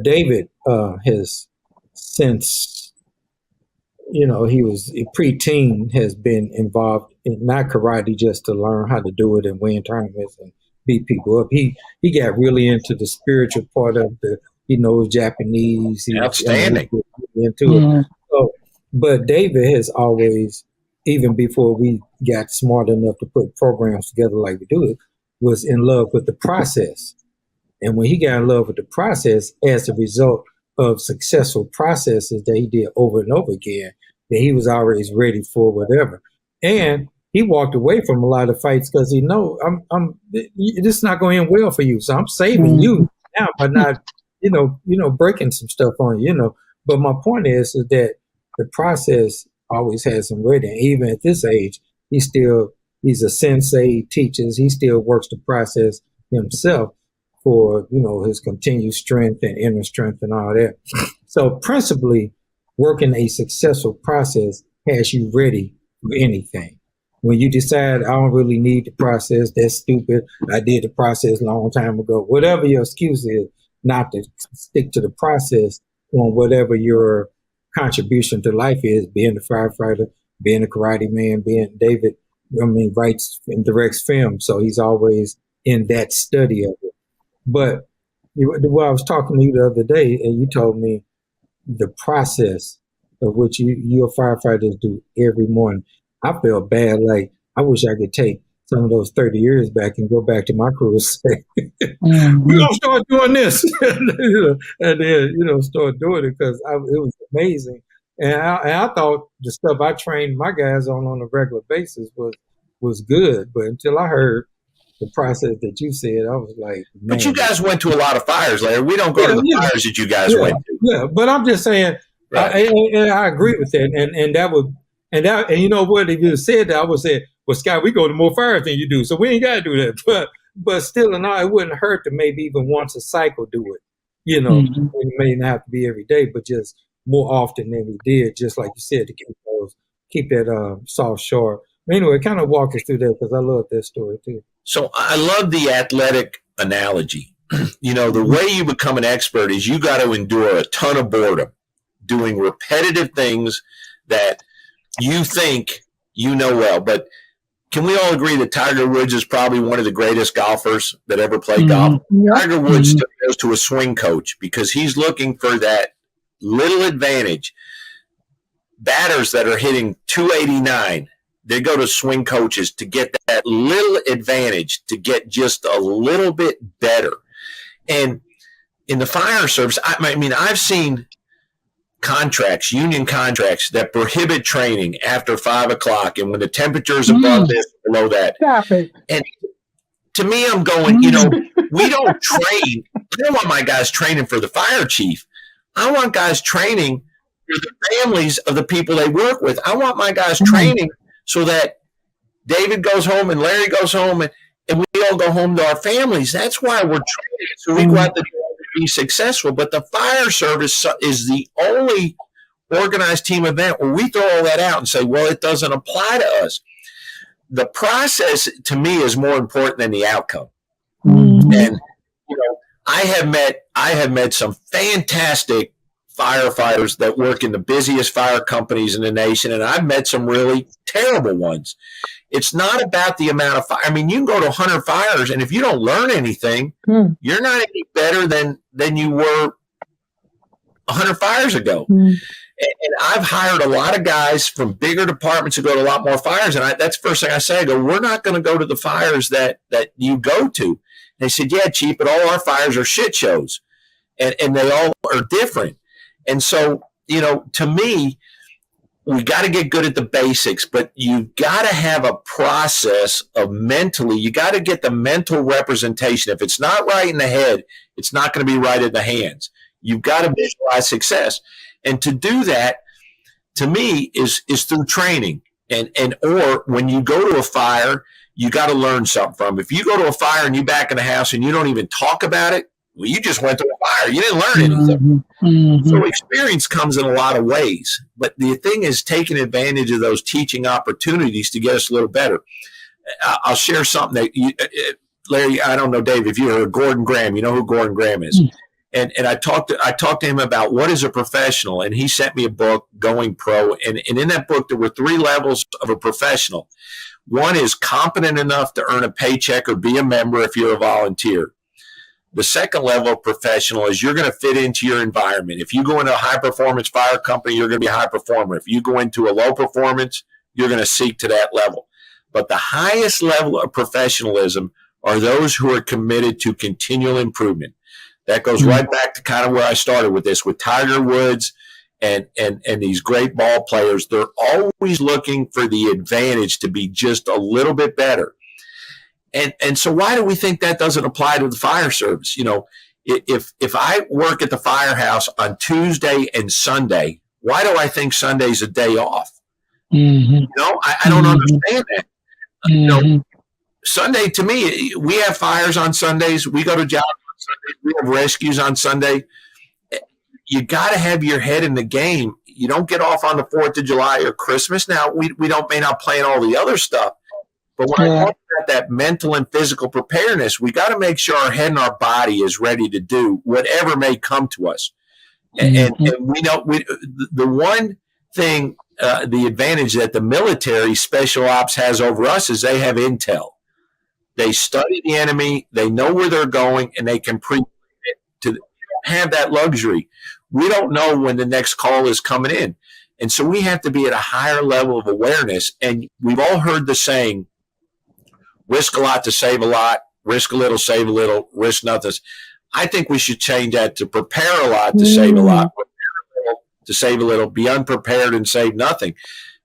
David has since he was a preteen has been involved in not karate just to learn how to do it and win tournaments and beat people up. He got really into the spiritual part of he knows Japanese. Outstanding. Into it. So, but David has always, even before we got smart enough to put programs together like we do, was in love with the process. And when he got in love with the process as a result of successful processes that he did over and over again, that he was always ready for whatever. And he walked away from a lot of fights because he know this is not going to end well for you. So I'm saving you now by not, breaking some stuff on you, But my point is that the process always has him ready. And even at this age, he's a sensei, teaches, he still works the process himself for, his continued strength and inner strength and all that. So principally, working a successful process has you ready for anything. when you decide, I don't really need the process, that's stupid, I did the process a long time ago, whatever your excuse is, not to stick to the process on whatever your contribution to life is, being a firefighter, being a karate man, being David, writes and directs film. So he's always in that study of it. But I was talking to you the other day, and you told me the process of which your firefighters do every morning. I felt bad. Like, I wish I could take some of those 30 years back and go back to my crew and say, we're going to start doing this. And then, start doing it, because it was amazing. And I thought the stuff I trained my guys on a regular basis was good. But until I heard the process that you said, I was like, man. But you guys went to a lot of fires, Larry. We don't go to the fires that you guys went to. Yeah, but I'm just saying, right. I agree with that. And you know what? If you said that, I would say, well, Scott, we go to more fires than you do, so we ain't got to do that. But still, it wouldn't hurt to maybe even once a cycle do it. It may not have to be every day, but just more often than we did, just like you said, to keep that soft sharp. Anyway, kind of walk us through that, because I love that story too. So I love the athletic analogy. The way you become an expert is you got to endure a ton of boredom, doing repetitive things that you think you know well. But can we all agree that Tiger Woods is probably one of the greatest golfers that ever played golf? Tiger Woods still goes to a swing coach because he's looking for that little advantage. Batters that are hitting 289, they go to swing coaches to get that little advantage, to get just a little bit better. And in the fire service, I've seen union contracts that prohibit training after 5 o'clock, and when the temperature is above this, below that. Stop it. And to me, I'm going, we don't train. I don't want my guys training for the fire chief. I want guys training for the families of the people they work with. I want my guys training so that David goes home and Larry goes home and we all go home to our families. That's why we're training, so we go out to be successful. But the fire service is the only organized team event where we throw all that out and say, well, it doesn't apply to us. The process, to me, is more important than the outcome. And I have met some fantastic firefighters that work in the busiest fire companies in the nation, and I've met some really terrible ones. It's not about the amount of fire. You can go to 100 fires, and if you don't learn anything, you're not any better than you were 100 fires ago. And I've hired a lot of guys from bigger departments who go to a lot more fires, and that's the first thing I say. I go, we're not going to go to the fires that you go to. And they said, yeah, Chief, but all our fires are shit shows, and they all are different. And so, to me, we got to get good at the basics, but you got to have a process of you got to get the mental representation. If it's not right in the head, it's not going to be right in the hands. You've got to visualize success. And to do that, to me, is through training. Or when you go to a fire, you got to learn something from it. If you go to a fire and you back in the house and you don't even talk about it, well, you just went to a fire. You didn't learn anything. So experience comes in a lot of ways. But the thing is taking advantage of those teaching opportunities to get us a little better. I'll share something that Larry, I don't know, Dave, if you heard Gordon Graham, you know who Gordon Graham is. And I talked to him about what is a professional, and he sent me a book, Going Pro. And in that book, there were 3 levels of a professional. One is competent enough to earn a paycheck or be a member if you're a volunteer. The second level of professional is you're going to fit into your environment. If you go into a high-performance fire company, you're going to be a high performer. If you go into a low performance, you're going to seek to that level. But the highest level of professionalism are those who are committed to continual improvement. That goes right back to kind of where I started with this, with Tiger Woods and these great ball players. They're always looking for the advantage to be just a little bit better. And so why do we think that doesn't apply to the fire service? If I work at the firehouse on Tuesday and Sunday, why do I think Sunday's a day off? I don't understand that. Sunday, to me, we have fires on Sundays. We go to jobs on Sundays. We have rescues on Sunday. You got to have your head in the game. you don't get off on the 4th of July or Christmas. Now, we may not plan all the other stuff, but when I talk about that mental and physical preparedness, we got to make sure our head and our body is ready to do whatever may come to us. And we know the one thing, the advantage that the military special ops has over us is they have intel. They study the enemy, they know where they're going, and they can to have that luxury. We don't know when the next call is coming in. And so we have to be at a higher level of awareness. And we've all heard the saying, risk a lot to save a lot, risk a little, save a little, risk nothing. I think we should change that to prepare a lot to save a lot, prepare a little to save a little, be unprepared and save nothing,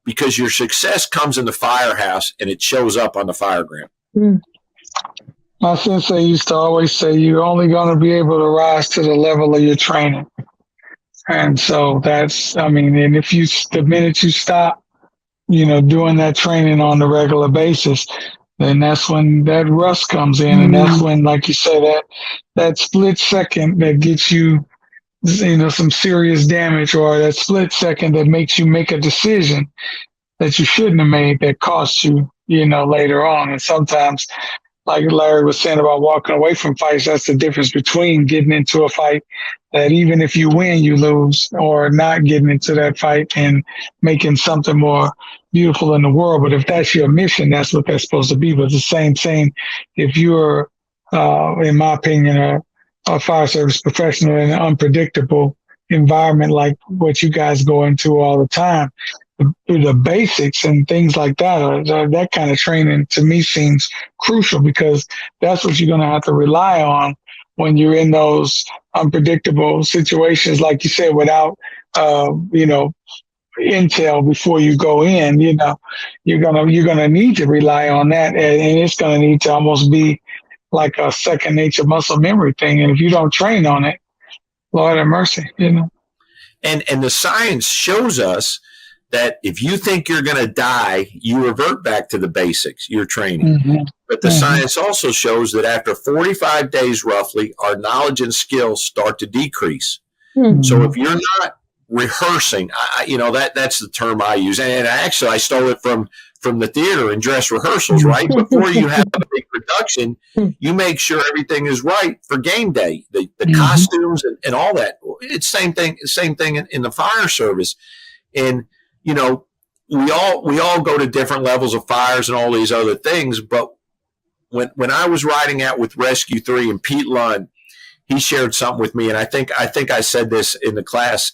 because your success comes in the firehouse and it shows up on the fireground. My sensei used to always say, you're only going to be able to rise to the level of your training. And so and if the minute you stop, doing that training on a regular basis, then that's when that rust comes in. And that's when, like you say, that split second that gets you, some serious damage, or that split second that makes you make a decision that you shouldn't have made that costs you, later on. And sometimes, like Larry was saying about walking away from fights, that's the difference between getting into a fight that even if you win, you lose, or not getting into that fight and making something more beautiful in the world. But if that's your mission, that's what that's supposed to be. But the same thing, if you're, in my opinion, a fire service professional in an unpredictable environment like what you guys go into all the time, the basics and things like that kind of training to me seems crucial, because that's what you're going to have to rely on when you're in those unpredictable situations, like you said, without, intel before you go in. You're gonna need to rely on that, and it's gonna need to almost be like a second nature muscle memory thing. And if you don't train on it, Lord have mercy, And the science shows us that if you think you're going to die, you revert back to the basics, your training. But the science also shows that after 45 days, roughly, our knowledge and skills start to decrease. So if you're not rehearsing, that's the term I use. And actually, I stole it from the theater and dress rehearsals, right? Before you have a big production, you make sure everything is right for game day, the costumes and all that. It's same thing in the fire service. And, we all go to different levels of fires and all these other things. But when I was riding out with Rescue 3 and Pete Lund, he shared something with me. And I think I said this in the class.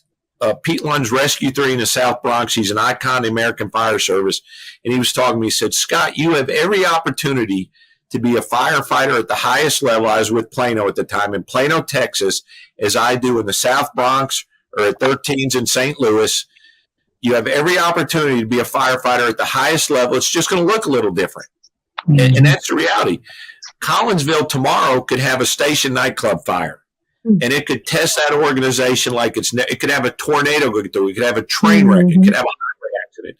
Pete Lund's Rescue 3 in the South Bronx. He's an icon of the American Fire Service. And he was talking to me. He said, Scott, you have every opportunity to be a firefighter at the highest level. I was with Plano at the time, in Plano, Texas, as I do in the South Bronx or at 13s in St. Louis. You have every opportunity to be a firefighter at the highest level. It's just going to look a little different. And that's the reality. Collinsville tomorrow could have a station nightclub fire. And it could test that organization like it could have a tornado go through. It could have a train wreck. It could have a highway accident.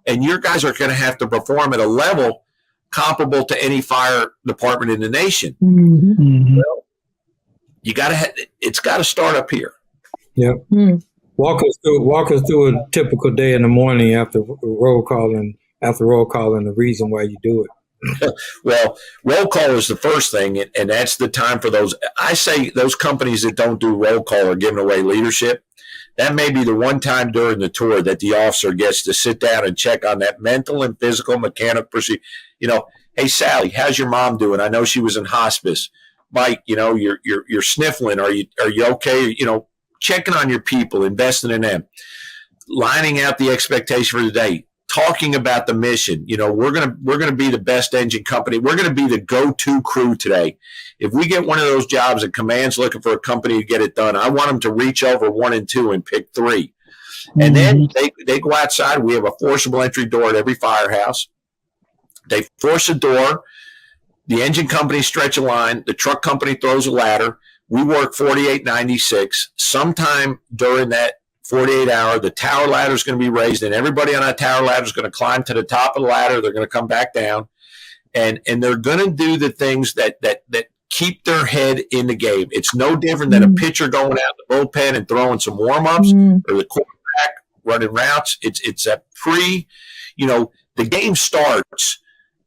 And your guys are going to have to perform at a level comparable to any fire department in the nation. Well, it's got to start up here. Yep. Walk us through a typical day in the morning after roll call and the reason why you do it. Well, roll call is the first thing, and that's the time for those. I say those companies that don't do roll call are giving away leadership. That may be the one time during the tour that the officer gets to sit down and check on that mental and physical mechanical procedure. Hey, Sally, how's your mom doing? I know she was in hospice. Mike, you're sniffling. Are you okay? Checking on your people, investing in them, lining out the expectation for the day, talking about the mission. We're gonna be the best engine company. We're gonna be the go-to crew today. If we get one of those jobs and command's looking for a company to get it done, I want them to reach over 1 and 2 and pick 3. And then they go outside. We have a forcible entry door at every firehouse. They force a door. The engine company stretch a line. The truck company throws a ladder. We work 48.96. Sometime during that 48 hour, the tower ladder is going to be raised, and everybody on that tower ladder is going to climb to the top of the ladder. They're going to come back down, and they're going to do the things that keep their head in the game. It's no different than a pitcher going out the bullpen and throwing some warm-ups, or the quarterback running routes. It's a the game starts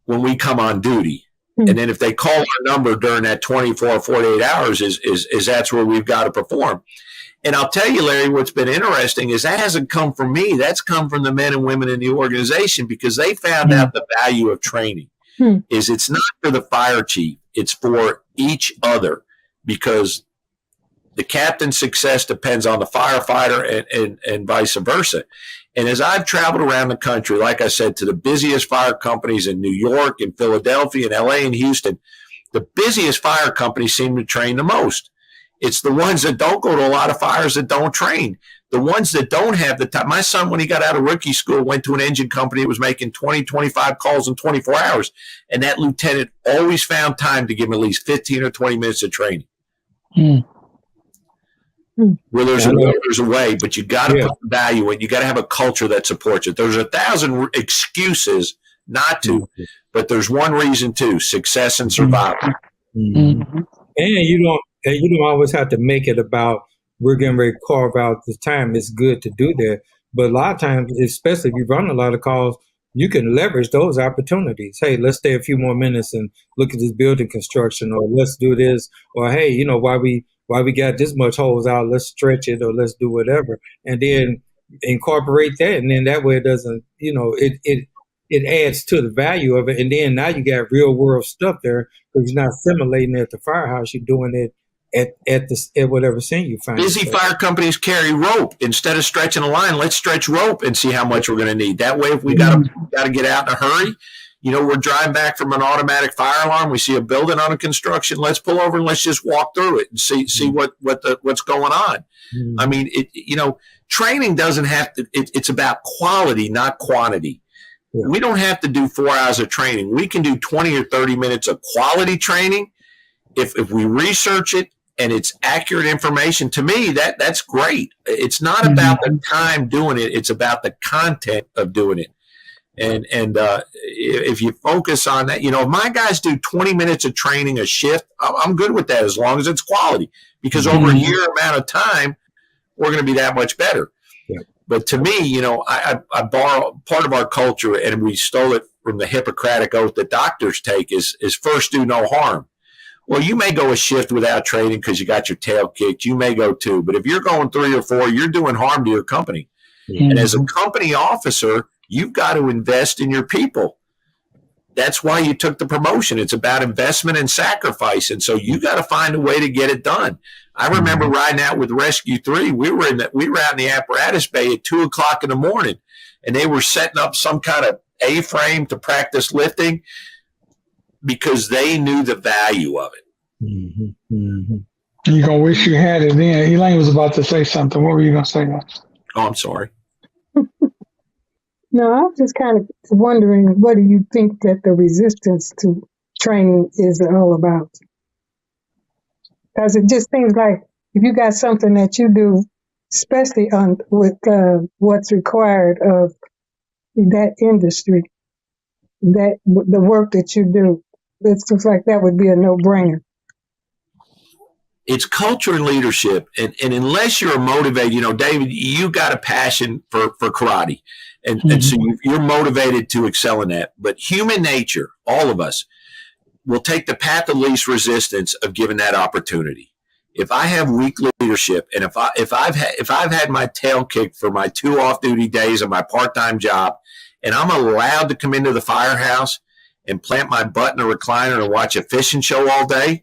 when we come on duty. And then if they call our number during that 24 or 48 hours is that's where we've got to perform. And I'll tell you, Larry, what's been interesting is that hasn't come from me. That's come from the men and women in the organization, because they found out the value of training. Is it's not for the fire chief. It's for each other, because the captain's success depends on the firefighter and vice versa. And as I've traveled around the country, like I said, to the busiest fire companies in New York and Philadelphia and LA and Houston, the busiest fire companies seem to train the most. It's the ones that don't go to a lot of fires that don't train. The ones that don't have the time. My son, when he got out of rookie school, went to an engine company that was making 20, 25 calls in 24 hours. And that lieutenant always found time to give him at least 15 or 20 minutes of training. Where there's a way, but you got to put value in. You got to have a culture that supports it. There's 1,000 excuses not to, but there's one reason to: success and survival. And you don't always have to make it about we're getting ready to carve out the time. It's good to do that, but a lot of times, especially if you run a lot of calls, you can leverage those opportunities. Hey, let's stay a few more minutes and look at this building construction, or let's do this, or hey, why we got this much holes out, let's stretch it, or let's do whatever, and then incorporate that, and then that way it doesn't, it adds to the value of it, and then now you got real world stuff there, because you're not simulating at the firehouse, you're doing it at whatever scene you find. Busy fire companies carry rope instead of stretching a line. Let's stretch rope and see how much we're going to need. That way, if we got to get out in a hurry, we're driving back from an automatic fire alarm. We see a building on a construction. Let's pull over and let's just walk through it and see what's going on. I mean, training doesn't have to. It's about quality, not quantity. We don't have to do 4 hours of training. We can do 20 or 30 minutes of quality training if we research it and it's accurate information. To me, that's great. It's not about the time doing it. It's about the content of doing it. And if you focus on that, if my guys do 20 minutes of training a shift, I'm good with that as long as it's quality, because over a year amount of time, we're going to be that much better. Yeah. But to me, I borrow part of our culture, and we stole it from the Hippocratic oath that doctors take is first do no harm. Well, you may go a shift without training because you got your tail kicked. You may go 2. But if you're going 3 or 4, you're doing harm to your company. And as a company officer, you've got to invest in your people. That's why you took the promotion. It's about investment and sacrifice. And so you got to find a way to get it done. I remember riding out with Rescue 3. We were out in the apparatus bay at 2:00 in the morning, and they were setting up some kind of A-frame to practice lifting because they knew the value of it. You're going to wish you had it then. Elaine was about to say something. What were you going to say? Oh, I'm sorry. No, I'm just kind of wondering, what do you think that the resistance to training is all about? Because it just seems like if you got something that you do, especially with what's required of that industry, that the work that you do, it looks like that would be a no-brainer. It's culture and leadership. And unless you're motivated, David, you got a passion for karate. And so you're motivated to excel in that. But human nature, all of us, will take the path of least resistance of giving that opportunity. If I have weak leadership, and if I've had my tail kicked for my 2 off-duty days of my part-time job, and I'm allowed to come into the firehouse and plant my butt in a recliner and watch a fishing show all day,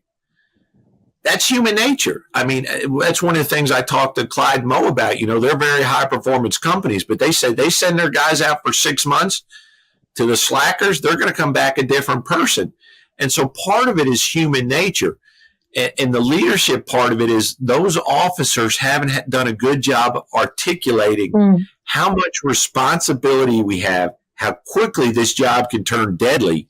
that's human nature. I mean, that's one of the things I talked to Clyde Moe about. They're very high-performance companies, but they say they send their guys out for 6 months to the slackers. They're going to come back a different person. And so part of it is human nature. And the leadership part of it is those officers haven't done a good job of articulating how much responsibility we have, how quickly this job can turn deadly,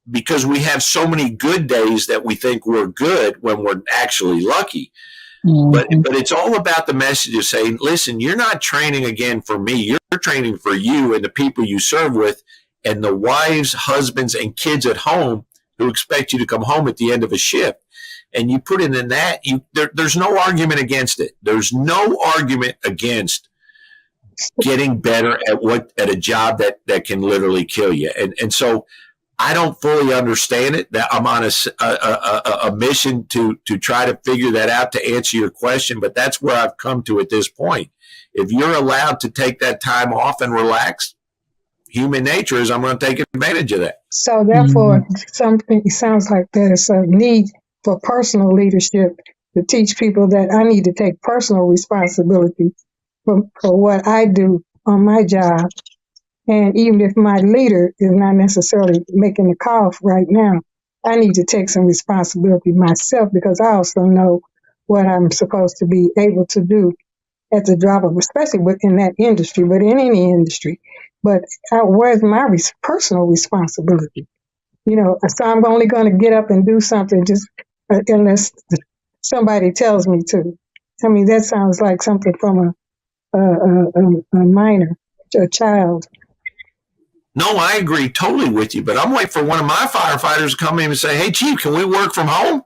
because we have so many good days that we think we're good when we're actually lucky. But it's all about the message of saying, listen, you're not training again for me. You're training for you and the people you serve with and the wives, husbands, and kids at home who expect you to come home at the end of a shift. And you put it in that, there's no argument against it. There's no argument against getting better at a job that can literally kill you. And so I don't fully understand it. That I'm on a mission to try to figure that out to answer your question. But that's where I've come to at this point. If you're allowed to take that time off and relax, human nature is I'm going to take advantage of that. So therefore, something it sounds like there's a need for personal leadership to teach people that I need to take personal responsibility for what I do on my job. And even if my leader is not necessarily making the call right now, I need to take some responsibility myself because I also know what I'm supposed to be able to do at the drop of, especially within that industry, but in any industry. But where's my personal responsibility? So I'm only going to get up and do something just unless somebody tells me to. I mean, that sounds like something from a minor, a child. No, I agree totally with you, but I'm waiting for one of my firefighters to come in and say, "Hey, Chief, can we work from home?"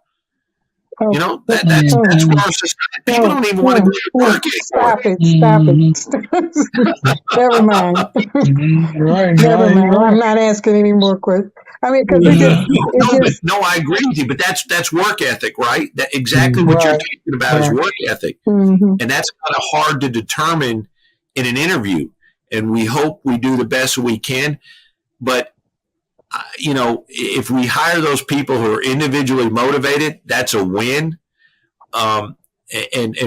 That's where our society, people don't even want to do the work anymore. Stop it. Never mind. Right. Never mind. I'm not asking any more questions. I mean, because no, I agree with you, but that's work ethic, right? That exactly what you're talking about is work ethic, and that's kind of hard to determine in an interview. And we hope we do the best we can, but if we hire those people who are individually motivated, that's a win. And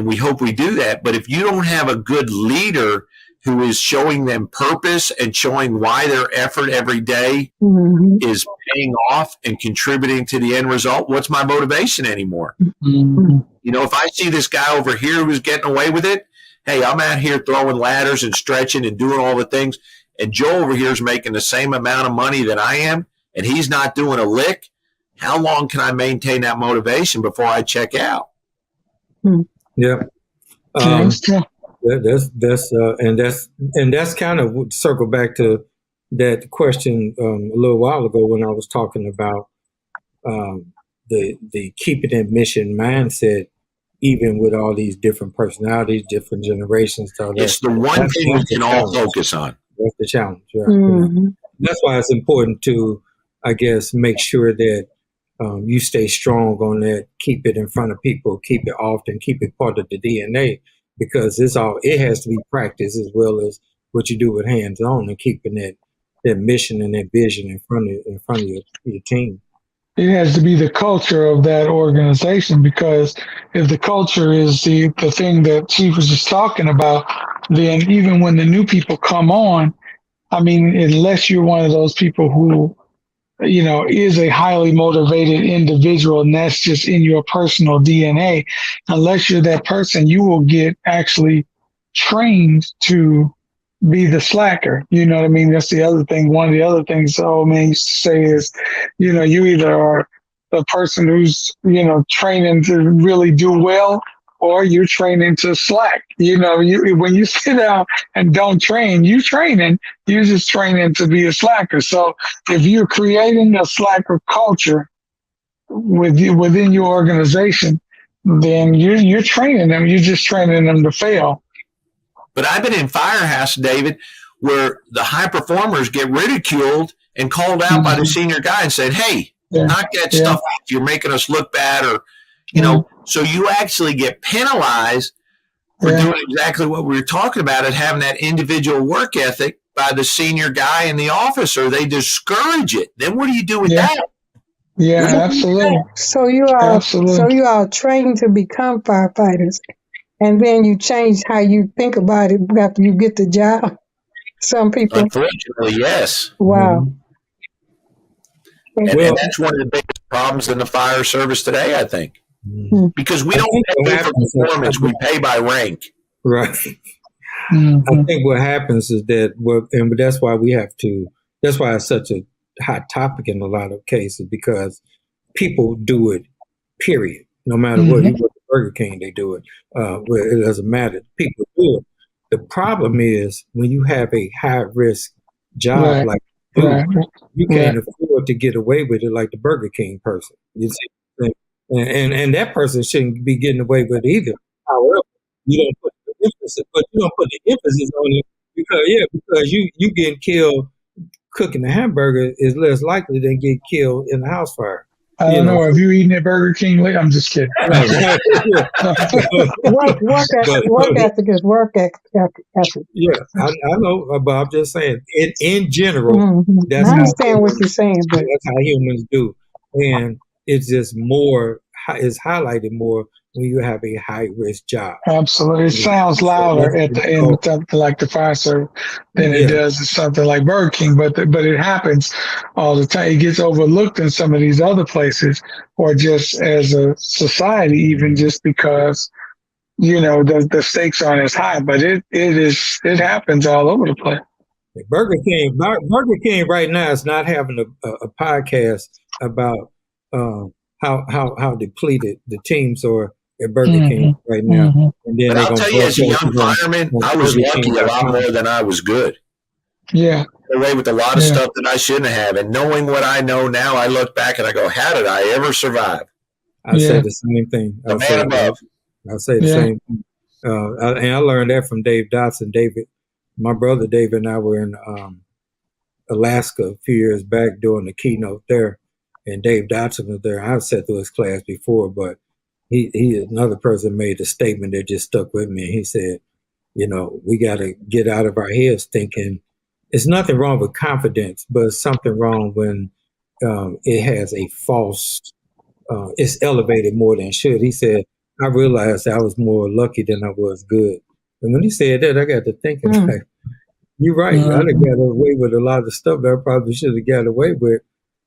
we hope we do that. But if you don't have a good leader who is showing them purpose and showing why their effort every day is paying off and contributing to the end result, what's my motivation anymore? If I see this guy over here who's getting away with it, hey, I'm out here throwing ladders and stretching and doing all the things, and Joe over here is making the same amount of money that I am, and he's not doing a lick. How long can I maintain that motivation before I check out? Yeah. That's kind of circle back to that question a little while ago when I was talking about the keeping in mission mindset, even with all these different personalities, different generations. It's the one thing we can all focus on. That's the challenge. Yeah. That's why it's important to, I guess, make sure that you stay strong on that, keep it in front of people, keep it often, keep it part of the DNA, because it has to be practiced as well as what you do with hands on and keeping that mission and that vision in front of your team. It has to be the culture of that organization, because if the culture is the thing that Chief was just talking about, then even when the new people come on, I mean, unless you're one of those people who, is a highly motivated individual and that's just in your personal DNA, unless you're that person, you will get actually trained to be the slacker. You know what I mean? That's the other thing. One of the other things the old man used to say is, you either are the person who's, training to really do well, or you're training to slack. When you sit down and don't train, you're just training to be a slacker. So if you're creating a slacker culture within your organization, then you're training them. You're just training them to fail. But I've been in Firehouse, David, where the high performers get ridiculed and called out by the senior guy and said, "Hey, knock that stuff off. You're making us look bad," or, so you actually get penalized for doing exactly what we were talking about, and having that individual work ethic by the senior guy in the office, or they discourage it. Then what do you do with that? Yeah, absolutely. So you are trained to become firefighters, and then you change how you think about it after you get the job. Some people, unfortunately, yes. Wow. And that's one of the biggest problems in the fire service today, I think, because we don't pay for performance; we pay by rank. Right. I think what happens is that, and that's why that's why it's such a hot topic in a lot of cases, because people do it, period. No matter what, you go to Burger King, they do it. It doesn't matter. People do it. The problem is when you have a high risk job you can't afford to get away with it like the Burger King person. You see, and that person shouldn't be getting away with it either. However, you don't put the emphasis on it because you getting killed cooking a hamburger is less likely than get killed in a house fire. I don't know. Have you eaten at Burger King lately? I'm just kidding. Work ethic is work ethic. Yeah, I know, but I'm just saying, in general, Mm-hmm. that's I how understand what you're saying, but that's how humans do, and it's just more. It's highlighted more when you have a high risk job. Absolutely. It sounds louder at the end, like the fire service, than it does at something like Burger King, but it happens all the time. It gets overlooked in some of these other places, or just as a society, even just because, the stakes aren't as high, but it happens all over the place. Burger King right now is not having a podcast about how depleted the teams are at Burger King right now. Mm-hmm. And then but I'll tell you, as a young fireman, I was lucky a lot more than I was good. Yeah. Away with a lot of stuff that I shouldn't have. And knowing what I know now, I look back and I go, how did I ever survive? I say the same thing. The man above. I say the same thing. And I learned that from Dave Dotson. My brother David and I were in Alaska a few years back doing the keynote there. And Dave Dotson was there. I've sat through his class before, but he another person made a statement that just stuck with me. He said, we got to get out of our heads thinking it's nothing wrong with confidence, but it's something wrong when it has a false, it's elevated more than it should. He said, I realized I was more lucky than I was good. And when he said that, I got to thinking, like, you're right. I done got away with a lot of stuff that I probably should have got away with.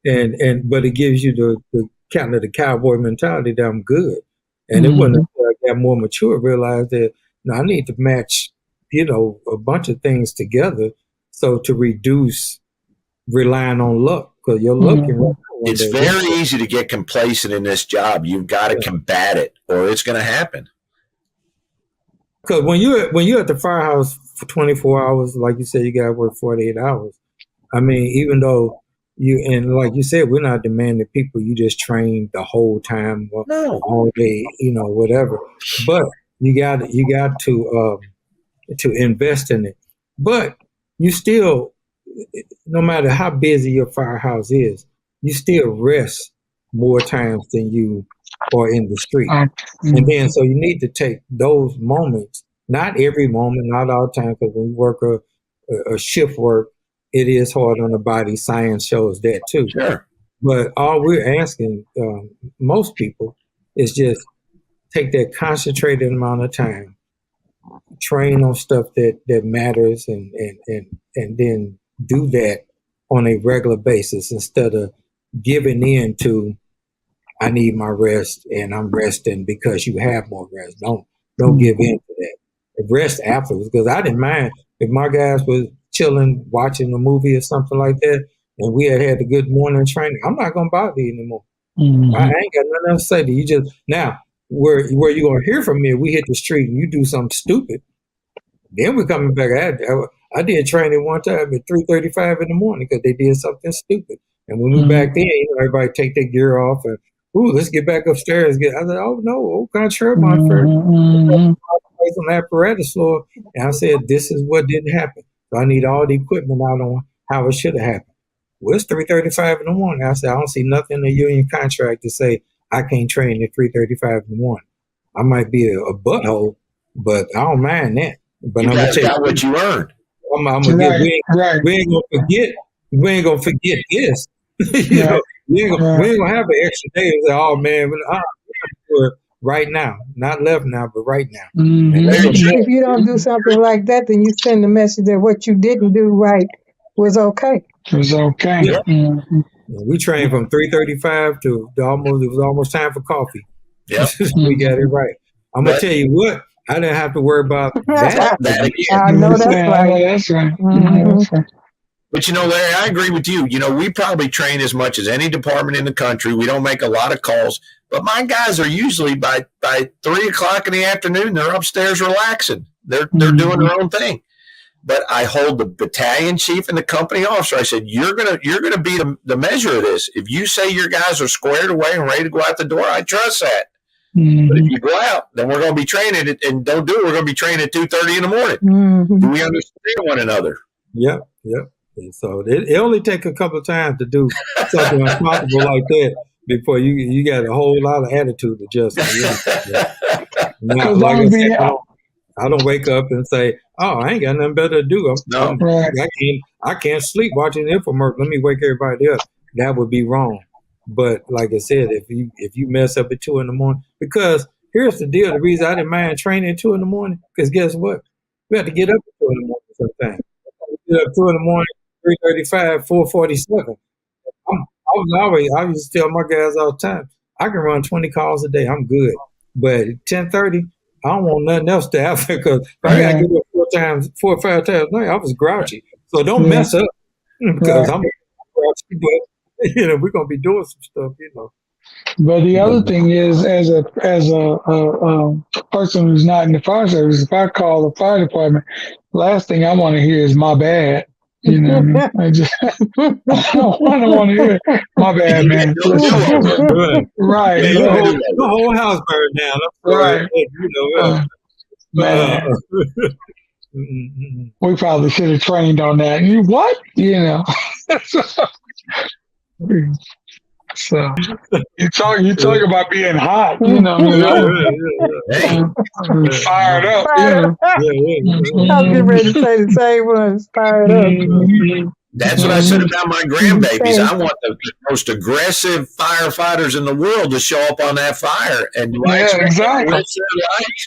But it gives you the kind of the cowboy mentality that I'm good. And it wasn't until I got more mature, realized that I need to match, a bunch of things together. So to reduce relying on luck, because your luck can it's very easy to get complacent in this job. You've got to combat it, or it's going to happen. Because when you're at the firehouse for 24 hours, like you said, you got to work 48 hours. I mean, even though and like you said, we're not demanding people you just train the whole time, all day, whatever. But you got to invest in it. But you still, no matter how busy your firehouse is, you still rest more times than you are in the street. And then, so you need to take those moments, not every moment, not all the time, because when you work a shift work, it is hard on the body. Science shows that too. Sure. But all we're asking most people is just take that concentrated amount of time, train on stuff that matters, and then do that on a regular basis instead of giving in to I need my rest and I'm resting because you have more rest. Don't give in to that. Rest afterwards, because I didn't mind if my guys was chilling, watching a movie or something like that, and we had a good morning training. I'm not gonna bother you anymore. I ain't got nothing else to say to you. Just now, where you gonna hear from me if we hit the street and you do something stupid, then we're coming back. I did training one time at 3:35 in the morning because they did something stupid. And when we back then, everybody take their gear off and let's get back upstairs. I said, oh no, au contraire, my friend. On the apparatus floor, and I said, this is what didn't happen. So I need all the equipment out on how it should have happened. Well, it's 3:35 in the morning. I said, I don't see nothing in the union contract to say I can't train at 3:35 in the morning. I might be a butthole, but I don't mind that. But you I'm guys got what you earned. I'm gonna get. We ain't gonna forget. We ain't gonna forget this. We ain't gonna have an extra day and say, oh man, right now, not left now, but right now. If you don't do something like that, then you send the message that what you didn't do right was okay. It was okay. Yeah. We trained from 3:35 to it was almost time for coffee. Yep. We got it right. I'm gonna tell you what, I didn't have to worry about that. I know that's right. That's right. But Larry, I agree with you. We probably train as much as any department in the country. We don't make a lot of calls, but my guys are usually by 3:00 in the afternoon, they're upstairs relaxing. They're doing their own thing. But I hold the battalion chief and the company officer. I said, you're gonna be the measure of this. If you say your guys are squared away and ready to go out the door, I trust that. But if you go out, then we're going to be training it, and don't do it. We're going to be training at 2:30 in the morning. Do we understand one another? Yep. And so it only take a couple of times to do something uncomfortable like that before you got a whole lot of attitude adjustment. Now, like I said, I don't wake up and say, "Oh, I ain't got nothing better to do. I can't sleep watching the infomercial. Let me wake everybody up." That would be wrong. But like I said, if you mess up at 2 a.m, because here's the deal: the reason I didn't mind training at 2 a.m, because guess what? We have to get up at 2 a.m. sometimes. Get up 2 a.m, 3:35, 4:47. I used to tell my guys all the time, I can run 20 calls a day. I'm good. But at 10:30, I don't want nothing else to happen because if I got to get up 4 or 5 times a night, I was grouchy. So don't mess up because I'm grouchy. But we're gonna be doing some stuff. But the other thing is, as a person who's not in the fire service, if I call the fire department, last thing I want to hear is "my bad." You know what I mean? I don't want to hear "my bad, man." Right. The whole house burned down. Right. Man. We probably should have trained on that. You what? So you talk about being hot, fired up. I was getting ready to say the same ones, fired up. That's what I said about my grandbabies. I want the most aggressive firefighters in the world to show up on that fire. And exactly.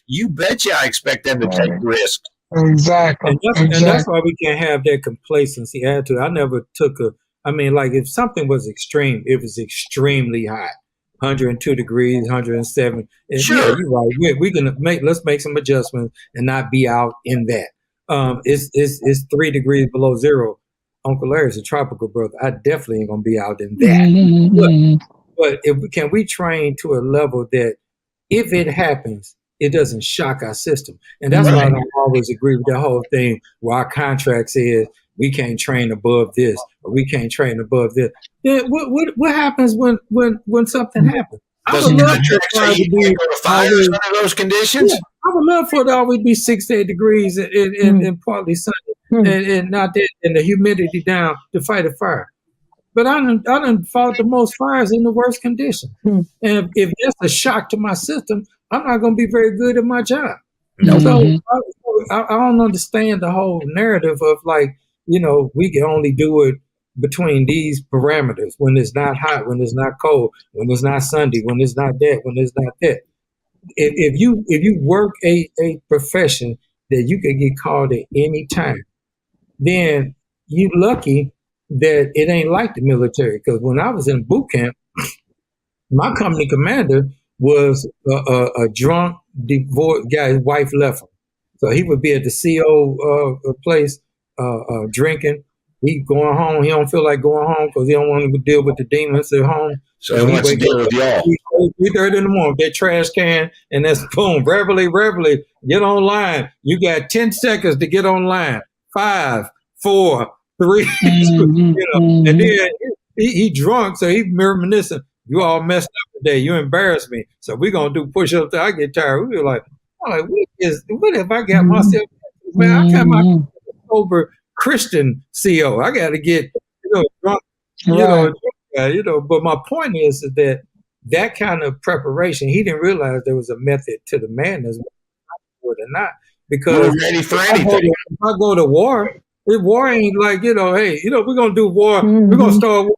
You betcha I expect them to take risks. Exactly. And that's why we can't have that complacency attitude. I never took if something was extreme, it was extremely hot. 102 degrees, 107. And sure. Yeah, you're right. Let's make some adjustments and not be out in that. It's 3 degrees below zero. Uncle Larry's a tropical brother. I definitely ain't gonna be out in that. But can we train to a level that if it happens, it doesn't shock our system? And that's why I don't always agree with that whole thing where our contract says we can't train above this or we can't train above this. Yeah, what happens when something happens? I would love for it to be fires under those conditions. Yeah, I would love for it to always be 6 to 8 degrees and partly sunny and not that, and the humidity down to fight a fire. But I done fought the most fires in the worst conditions. And if that's a shock to my system, I'm not going to be very good at my job. So I don't understand the whole narrative of we can only do it between these parameters when it's not hot, when it's not cold, when it's not Sunday, when it's not that, when it's not that. If you work a profession that you can get called at any time, then you lucky that it ain't like the military. Because when I was in boot camp, my company commander was a drunk, divorced guy. His wife left him, so he would be at the CO place drinking. He going home. He don't feel like going home because he don't want to deal with the demons at home. So he wants to deal with y'all. 3:30 in the morning, that trash can, and that's boom, Reveille, get online. You got 10 seconds to get online. 5, 4, 3, and then he drunk, so he reminiscing. You all messed up today. You embarrassed me. So we're gonna do push-ups till I get tired. We were like, what have I got myself? Man, I got my sober Christian CO. I got to get drunk, But my point is that kind of preparation, he didn't realize there was a method to the madness, or not. Because we're ready for anything. If I go to war, war ain't like hey, we're gonna do war. We're gonna start war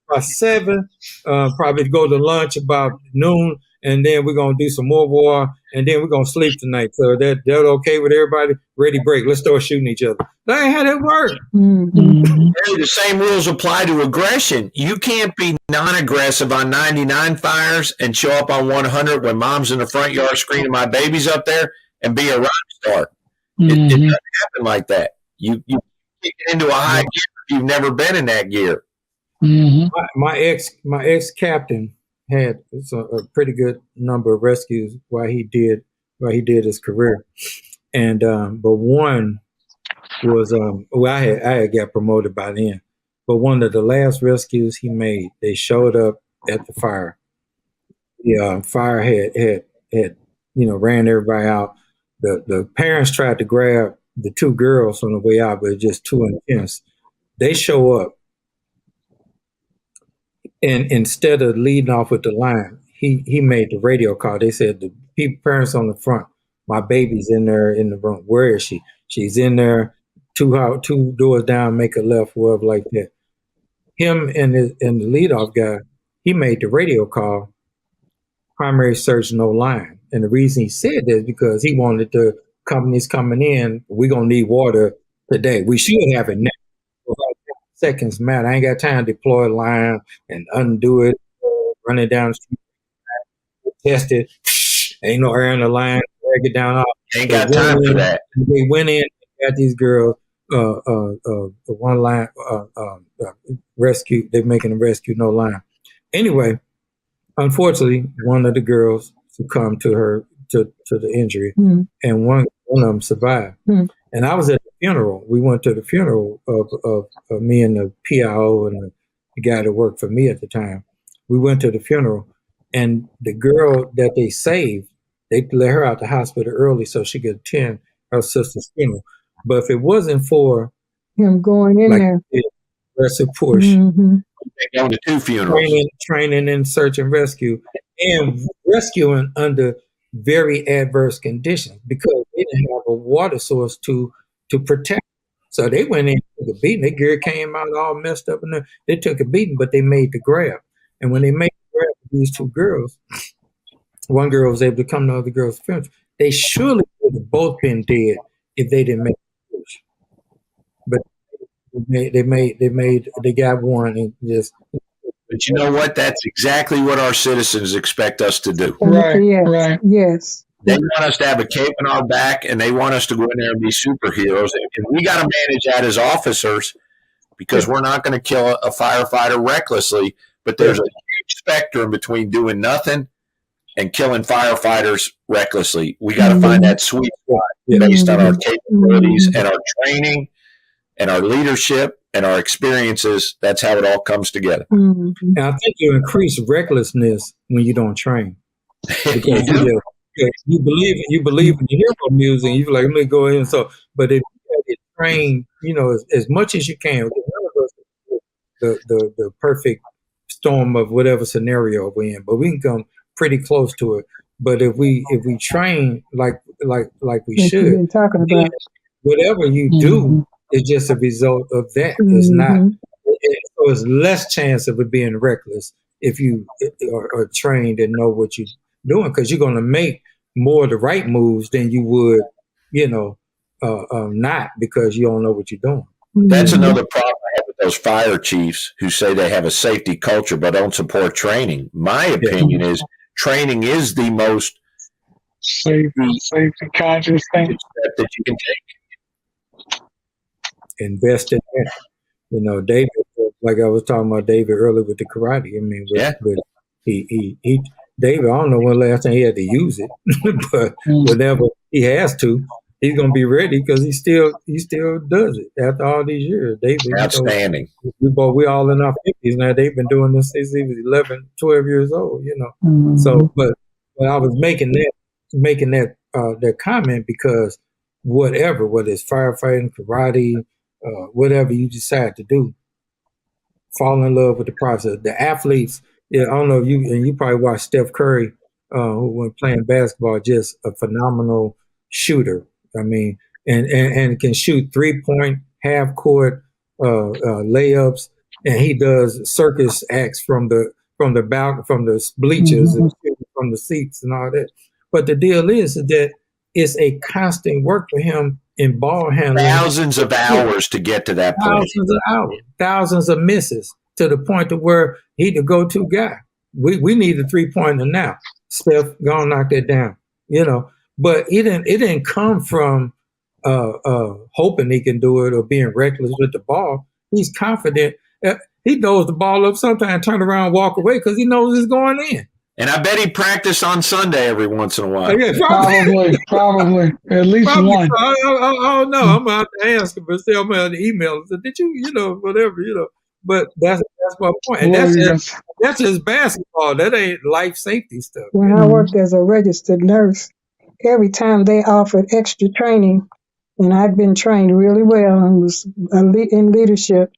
by 7, probably go to lunch about noon, and then we're gonna do some more war, and then we're gonna sleep tonight. So that okay with everybody? Ready, break. Let's start shooting each other. That ain't how that works. The same rules apply to aggression. You can't be non-aggressive on 99 fires and show up on 100 when mom's in the front yard screaming my baby's up there and be a rock star. It doesn't happen like that. You get into a high gear if you've never been in that gear. My ex captain had a pretty good number of rescues while he did his career, and but one was I had got promoted by then, but one of the last rescues he made, they showed up at the fire. The fire had had ran everybody out. The parents tried to grab the two girls on the way out, but it's just too intense. They show up, and instead of leading off with the line, he made the radio call. They said the parents on the front, my baby's in there in the room. Where is she? She's in there. Two doors down, make a left, whatever like that. Him and the leadoff guy, he made the radio call. Primary search, no line. And the reason he said that is because he wanted the companies coming in, we're going to need water today. We should have it now. Seconds matter. I ain't got time to deploy a line and undo it, run it down the street, test it. Ain't no air in the line, drag it down off. Ain't got time for that. They went in and got these girls one line rescue. They're making a rescue, no line. Anyway, unfortunately, one of the girls succumbed to the injury, and one of them survived. And I was at the funeral. We went to the funeral of me and the PIO and the guy that worked for me at the time. We went to the funeral, and the girl that they saved, they let her out the hospital early so she could attend her sister's funeral. But if it wasn't for him going in there, aggressive push, they go to two funerals, training in search and rescue, and rescuing under very adverse conditions because they didn't have a water source to protect. So they went in, took a beating. Their gear came out all messed up, and they took a beating, but they made the grab. And when they made the grab with these two girls, one girl was able to come to the other girl's funeral. They surely would have both been dead if they didn't make the push. But they got one and just. But you know what? That's exactly what our citizens expect us to do. Right. Yes. They want us to have a cape on our back, and they want us to go in there and be superheroes. And we got to manage that as officers because we're not going to kill a firefighter recklessly. But there's a huge spectrum between doing nothing and killing firefighters recklessly. We got to find that sweet spot based on our capabilities and our training and our leadership and our experiences. That's how it all comes together. And I think you increase recklessness when you don't train. Because you believe in your hero music, and you're like, let me go in. So, but if you train, as much as you can, none of us the perfect storm of whatever scenario we're in, but we can come pretty close to it. But if we train like we should, been talking about, whatever you do is just a result of that. It's not. So it's less chance of it being reckless if you are trained and know what you're doing, because you're going to make more of the right moves than you would, not, because you don't know what you're doing. That's another problem I have with those fire chiefs who say they have a safety culture but don't support training. My opinion is training is the most safety conscious thing step that you can take. Invest in that. David, like I was talking about David earlier with the karate. I mean, but he David, I don't know when last time he had to use it, but whenever he has to, he's going to be ready because he still does it after all these years. David, outstanding. We all in our 50s now. They've been doing this since he was 11, 12 years old. So, but I was making that comment because whether it's firefighting, karate, whatever you decide to do, fall in love with the process. The athletes. Yeah, I don't know if you probably watched Steph Curry, who when playing basketball, just a phenomenal shooter. I mean, and can shoot 3-point, half court layups, and he does circus acts from the bleachers and from the seats and all that. But the deal is that it's a constant work for him in ball handling. Thousands of hours to get to that point. Thousands of hours, thousands of misses, to the point to where he's the go-to guy. We need a 3-pointer now. Steph, go and knock that down. But it didn't come from hoping he can do it or being reckless with the ball. He's confident. He throws the ball up sometimes, turn around, and walk away because he knows it's going in. And I bet he practiced on Sunday every once in a while. Yeah, probably at least one. I don't know. I'm out to ask him, but still, I'm out to email him. So did you, whatever, But that's my point. And That's just basketball. That ain't life safety stuff. When I worked as a registered nurse, every time they offered extra training, and I'd been trained really well and was in leadership,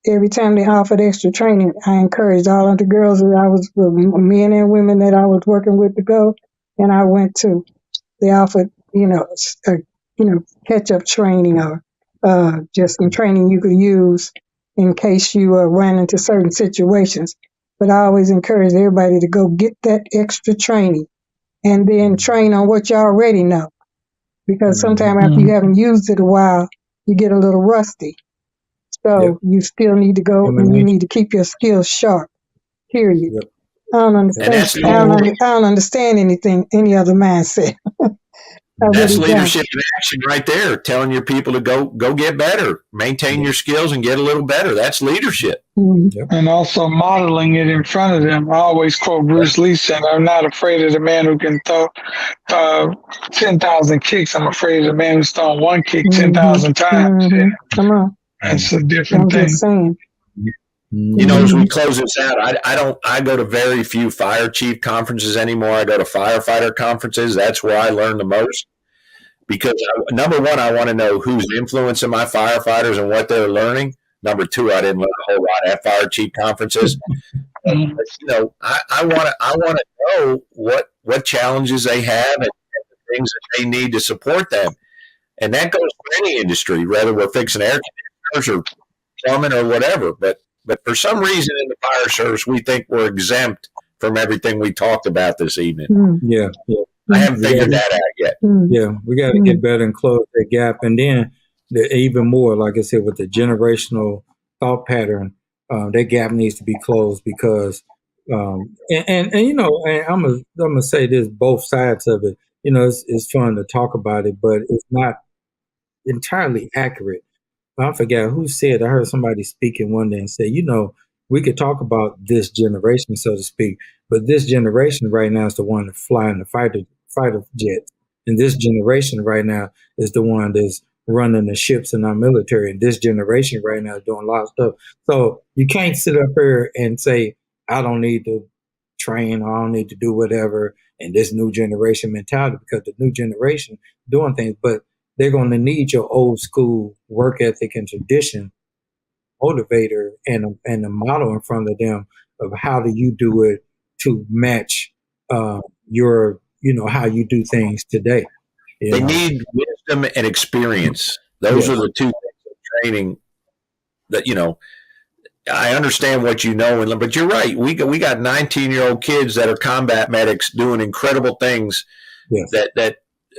every time they offered extra training, I encouraged all of the girls that I was, men and women that I was working with to go, and I went too. They offered, catch-up training or just some training you could use in case you ran into certain situations. But I always encourage everybody to go get that extra training and then train on what you already know. Because sometimes after you haven't used it a while, you get a little rusty. So you still need to go and you need to keep your skills sharp, period. Yep. I don't understand. I don't understand any other mindset. That's leadership in action right there, telling your people to go get better, maintain your skills and get a little better. That's leadership. Mm-hmm. And also modeling it in front of them. I always quote Bruce Lee saying, I'm not afraid of the man who can throw 10,000 kicks. I'm afraid of the man who's thrown one kick 10,000 times. Mm-hmm. Yeah. Come on. That's a different thing. Just saying. You know, as we close this out, I go to very few fire chief conferences anymore. I go to firefighter conferences. That's where I learn the most. Because number one, I want to know who's influencing my firefighters and what they're learning. Number two, I didn't learn a whole lot at fire chief conferences. But, you know, I want to know what challenges they have and the things that they need to support them. And that goes for any industry, whether we're fixing air conditioners or plumbing or whatever. But for some reason in the fire service, we think we're exempt from everything we talked about this evening. Yeah. I haven't figured that out yet. Yeah, we got to get better and close that gap. And then even more, like I said, with the generational thought pattern, that gap needs to be closed because, and you know, and I'm gonna say this, both sides of it. You know, it's fun to talk about it, but it's not entirely accurate. I forget who said. I heard somebody speaking one day and say, you know, we could talk about this generation, so to speak, but this generation right now is the one that's flying the fighter jets. And this generation right now is the one that's running the ships in our military. And this generation right now is doing a lot of stuff. So you can't sit up here and say, I don't need to train or I don't need to do whatever. And this new generation mentality, because the new generation doing things, but they're going to need your old school work ethic and tradition motivator and a model in front of them of how do you do it to match your, you know, how you do things today. They need wisdom and experience. Those are the two things of training that, you know, I understand what you know, but you're right. We got 19-year-old kids that are combat medics doing incredible things that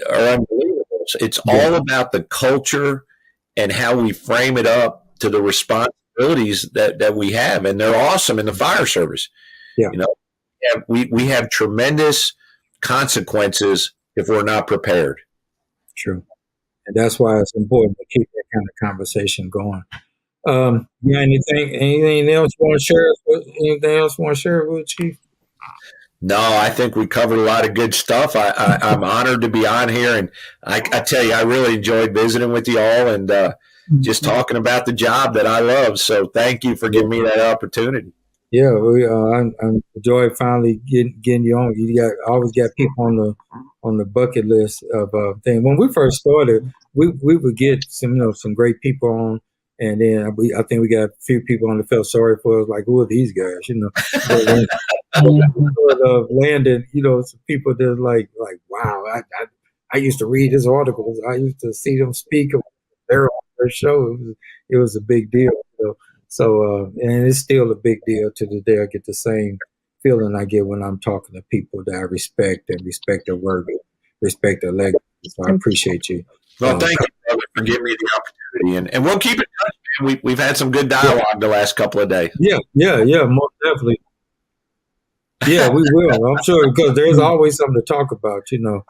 are unbelievable. It's all about the culture and how we frame it up to the responsibilities that we have, and they're awesome in the fire service. You know, we have tremendous consequences if we're not prepared. True, and that's why it's important to keep that kind of conversation going. Anything else you want to share? Anything else you want to share with Chief? No, I think we covered a lot of good stuff. I'm honored to be on here, and I tell you, I really enjoyed visiting with you all and just talking about the job that I love. So thank you for giving me that opportunity. Yeah, I enjoyed finally getting you on. You always got people on the bucket list of things. When we first started, we would get some great people on, and then I think we got a few people on that felt sorry for us, like, who are these guys? You know, but landed, you know, some people that like wow, I used to read his articles, I used to see them speak on their show. It was a big deal. So, and it's still a big deal to the day. I get the same feeling I get when I'm talking to people that I respect and respect their work, respect their legacy. So I appreciate you. Well, thank you, brother, for giving me the opportunity. And we'll keep in touch, man. We've had some good dialogue the last couple of days. Yeah, most definitely. Yeah, we will. I'm sure, because there's always something to talk about, you know,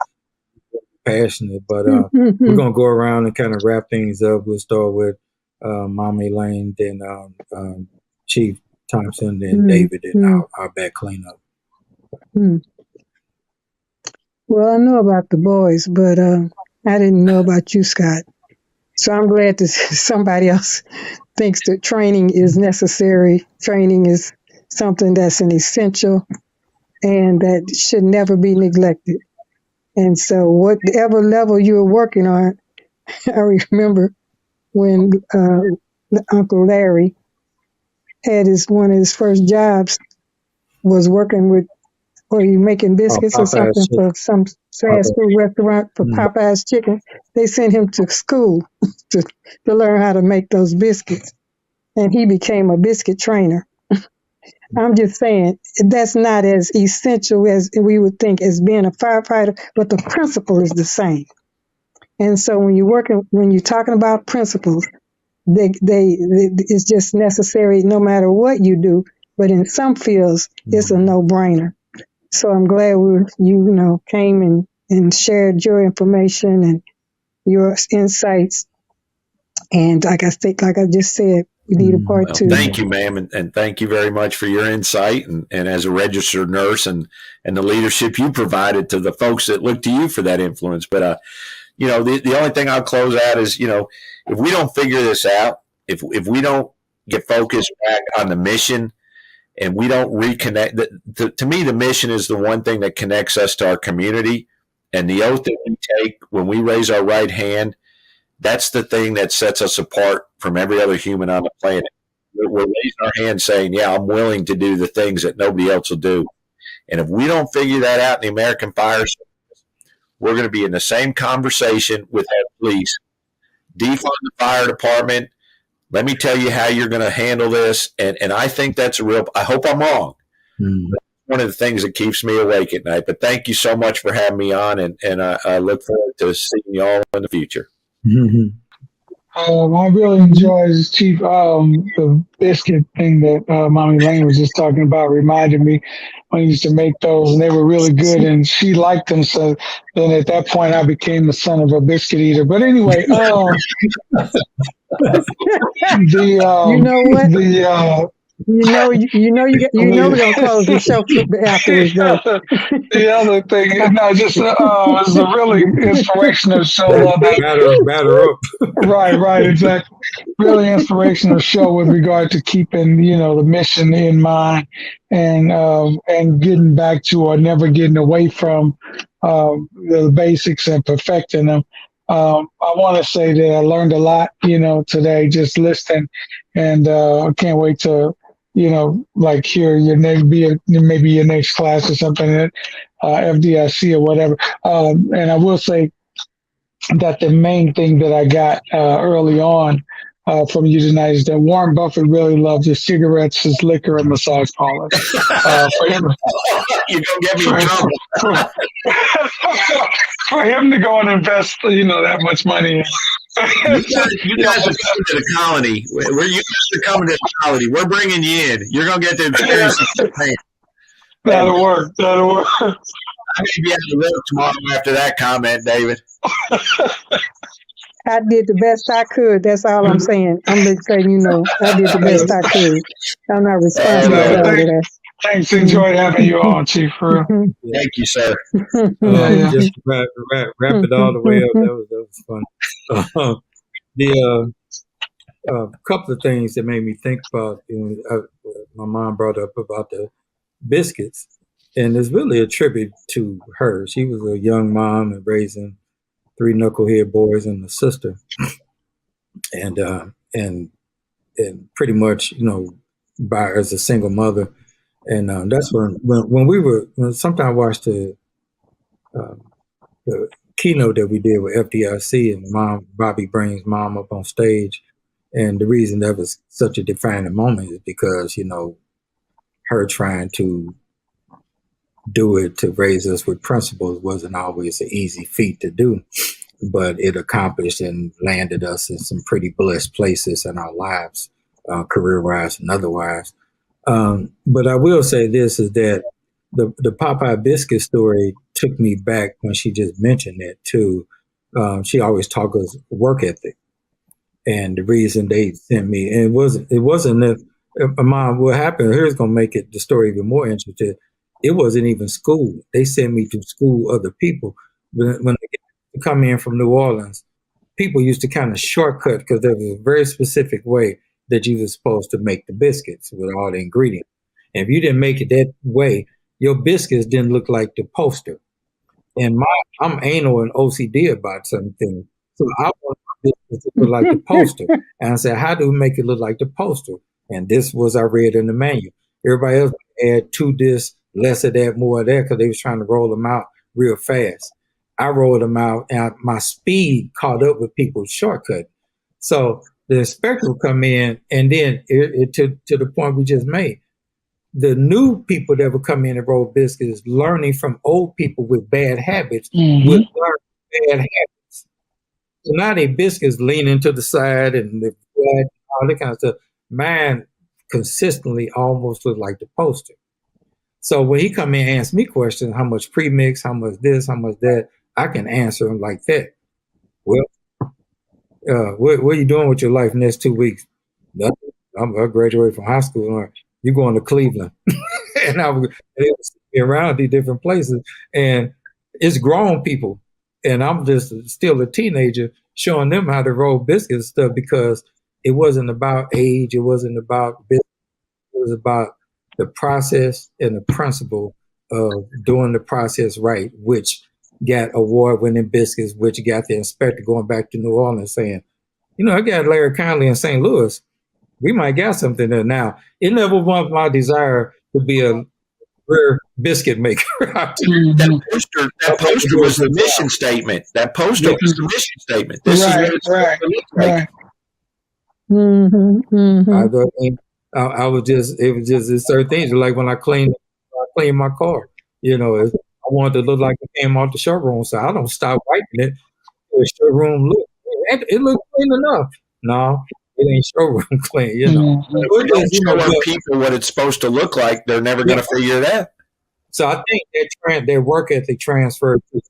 passionate. But we're going to go around and kind of wrap things up. We'll start with Mama Elaine, then Chief Thompson, then David, and our back cleanup. Well, I know about the boys, but I didn't know about you, Scott. So I'm glad that somebody else thinks that training is necessary. Training is something that's an essential and that should never be neglected. And so whatever level you're working on, I remember when Uncle Larry had one of his first jobs was working with, or you making biscuits or Popeye's something chicken. for some fast food restaurant for Popeye's Chicken. They sent him to school to learn how to make those biscuits. And he became a biscuit trainer. I'm just saying that's not as essential as we would think as being a firefighter, but the principle is the same. And so when you're talking about principles, it's just necessary no matter what you do. But in some fields, it's a no-brainer. So I'm glad you came and shared your information and your insights. And like I just said, we need a part two. Thank you, ma'am, and thank you very much for your insight and as a registered nurse and the leadership you provided to the folks that look to you for that influence. But the only thing I'll close out is, if we don't figure this out, if we don't get focused back on the mission and we don't reconnect, to me, the mission is the one thing that connects us to our community, and the oath that we take when we raise our right hand, that's the thing that sets us apart from every other human on the planet. We're raising our hand saying, yeah, I'm willing to do the things that nobody else will do. And if we don't figure that out in the American Fire Service, we're going to be in the same conversation with our police. Defund the fire department. Let me tell you how you're going to handle this. And I think that's I hope I'm wrong. But one of the things that keeps me awake at night. But thank you so much for having me on. And I look forward to seeing you all in the future. I really enjoyed, Chief, the biscuit thing that Mommy Lane was just talking about. Reminded me when I used to make those, and they were really good, and she liked them. So then at that point, I became the son of a biscuit eater. But anyway, you know what? We're gonna close the show afterwards, though. The other thing, just it's a really inspirational show. Batter up. Right, exactly. Really inspirational show with regard to keeping the mission in mind and getting back to or never getting away from the basics and perfecting them. I want to say that I learned a lot, today just listening, and I can't wait to hear your next maybe your next class or something at FDIC or whatever. And I will say that the main thing that I got early on from you tonight is that Warren Buffett really loved his cigarettes, his liquor, and massage parlors. For him, you're gonna get me in trouble. For him to go and invest, that much money. You guys are coming to the colony. You guys are coming to the colony. We're bringing you in. You're gonna get to experience the pain. That'll work. I may be out of work tomorrow after that comment, David. I did the best I could. That's all I'm saying. I'm just saying, I did the best I could. I'm not responsible for all of that. Thanks. Enjoyed having you on, Chief. Thank you, sir. Just wrap it all the way up. That was fun. The couple of things that made me think about, my mom brought up about the biscuits, and it's really a tribute to her. She was a young mom and raising 3 knucklehead boys and a sister, and pretty much, by as a single mother. And that's when sometimes I watched the keynote that we did with FDIC, and Bobby brings mom up on stage. And the reason that was such a defining moment is because, her trying to do it to raise us with principles wasn't always an easy feat to do, but it accomplished and landed us in some pretty blessed places in our lives, career-wise and otherwise. But I will say this is that the Popeye biscuit story took me back when she just mentioned that too. She always talked us work ethic, and the reason they sent me, and it wasn't that Mom, what happened here's gonna make the story even more interesting. It wasn't even school. They sent me to school other people. When they come in from New Orleans, people used to kind of shortcut because there was a very specific way that you were supposed to make the biscuits with all the ingredients. And if you didn't make it that way, your biscuits didn't look like the poster. And I'm anal and OCD about something. So I want my biscuits to look like the poster. And I said, how do we make it look like the poster? And this was I read in the manual. Everybody else add to this, less of that, more of that, because they was trying to roll them out real fast. I rolled them out, and my speed caught up with people's shortcut. So the inspector will come in, and then to the point we just made, the new people that would come in and roll biscuits, learning from old people with bad habits, would learn bad habits. So now their biscuits leaning to the side and all that kind of stuff. Mine consistently almost look like the poster. So when he come in and ask me questions, how much premix, how much this, how much that, I can answer him like that. Well, what are you doing with your life next 2 weeks? Nothing. I graduated from high school. You're going to Cleveland. And they was around these different places. And it's grown people. And I'm just still a teenager showing them how to roll biscuits and stuff, because it wasn't about age. It wasn't about business. It was about the process and the principle of doing the process right, which got award-winning biscuits, which got the inspector going back to New Orleans saying, I got Larry Conley in St. Louis. We might got something there now. It never was my desire to be a rare biscuit maker. That poster was the mission statement. That poster was the mission statement. This is what it's supposed to look like. I was just, it was just certain things. Like when I cleaned my car, I wanted to look like it came off the showroom, so I don't stop wiping it. The showroom look, it looks clean enough. No, it ain't showroom clean, If you don't show people what it's supposed to look like, they're never going to figure it out. So I think their work ethic transferred to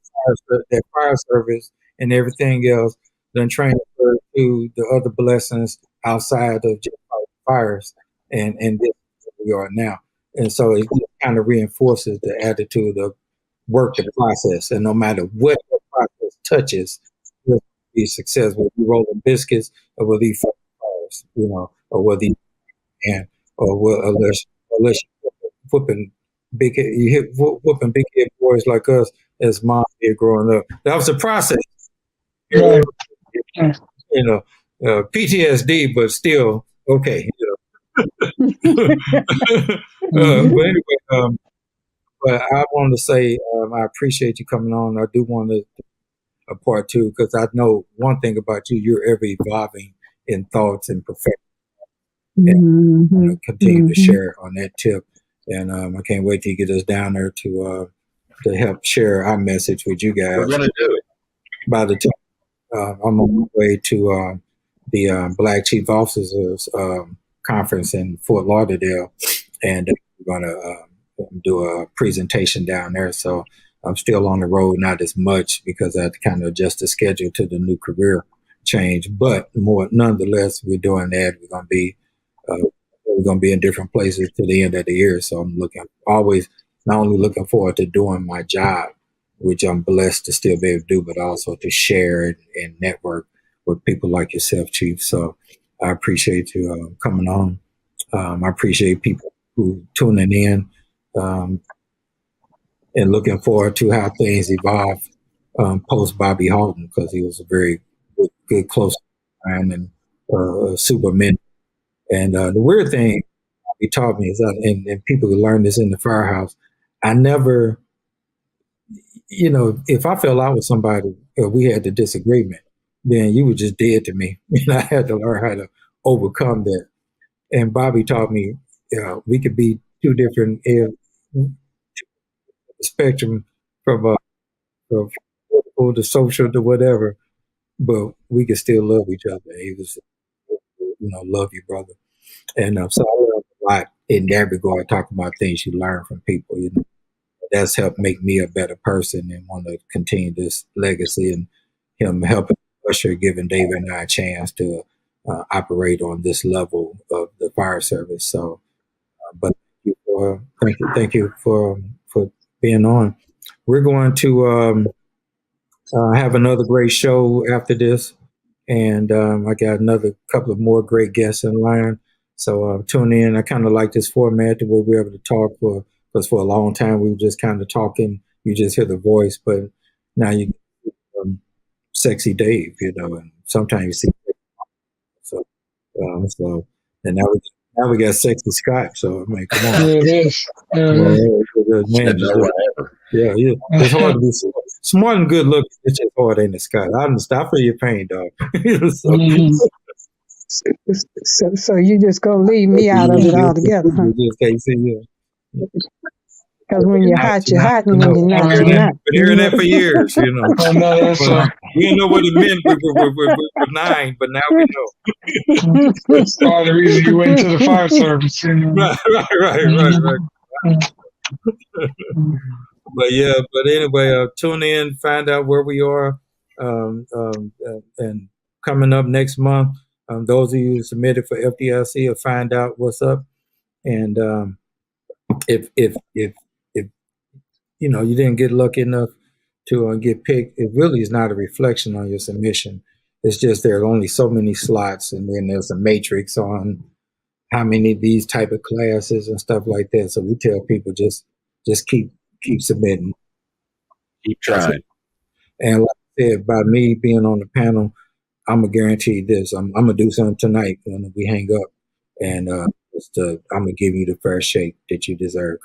their fire service and everything else, then transferred to the other blessings outside of just fires, and this is where we are now. And so it kind of reinforces the attitude of work the process, and no matter what the process touches, will be successful. If you rolling biscuits, or whether you fires, or whether you unless you're whooping big head boys like us as mom did growing up. That was a process. PTSD, but still okay. But anyway, but I want to say I appreciate you coming on. I do want a part two, because I know one thing about you: you're ever evolving in thoughts and perfection. And continue to share on that tip. And I can't wait to get us down there to help share our message with you guys. We're going to do it. By the time I'm on my way to the Black Chief Officers Conference in Fort Lauderdale, and we're going to do a presentation down there. So I'm still on the road, not as much, because I had to kind of adjust the schedule to the new career change. But nonetheless, we're doing that. We're going to be in different places to the end of the year. So I'm always not only looking forward to doing my job, which I'm blessed to still be able to do, but also to share and network with people like yourself, Chief. So I appreciate you coming on. I appreciate people who tuning in and looking forward to how things evolve post Bobby Halton, because he was a very good close friend and super mentor. And the weird thing he taught me is that, and people who learn this in the firehouse, I never, if I fell out with somebody or we had a disagreement, then you were just dead to me. And I had to learn how to overcome that. And Bobby taught me we could be two different spectrum from political to social to whatever, but we could still love each other. He was, love you, brother. And so I learned a lot in that regard, talking about things you learn from people. That's helped make me a better person and want to continue this legacy, and him helping Usher, giving David and I a chance to operate on this level of the fire service. So, but thank you for being on. We're going to have another great show after this, and I got another couple of more great guests in line. So tune in. I kind of like this format to where we're able to talk because for a long time we were just kind of talking. You just hear the voice, but now you sexy Dave, and sometimes you see. So and now we got sexy Scott. So I mean, come on. Yeah, it is. Man, yeah. It's hard to be smart and good looking. It's just hard, ain't it, Scott? I understand. I feel your pain, dog. So you just gonna leave me out of it altogether, huh? You just can't see you. Because when you're hot, you're hot, and when you're not, you're not. Been hearing that for years, I know that's we didn't know what it meant with 9, but now we know. that's part of the reason you went to the fire service. Right. But anyway, tune in, find out where we are, and coming up next month. Those of you who submitted for FDIC will find out what's up, and if you didn't get lucky enough to get picked, it really is not a reflection on your submission. It's just there are only so many slots, and then there's a matrix on how many of these type of classes and stuff like that. So we tell people just keep submitting, keep trying. And like I said, by me being on the panel, I'm gonna guarantee this. I'm gonna do something tonight when we hang up, and I'm gonna give you the fair shake that you deserve.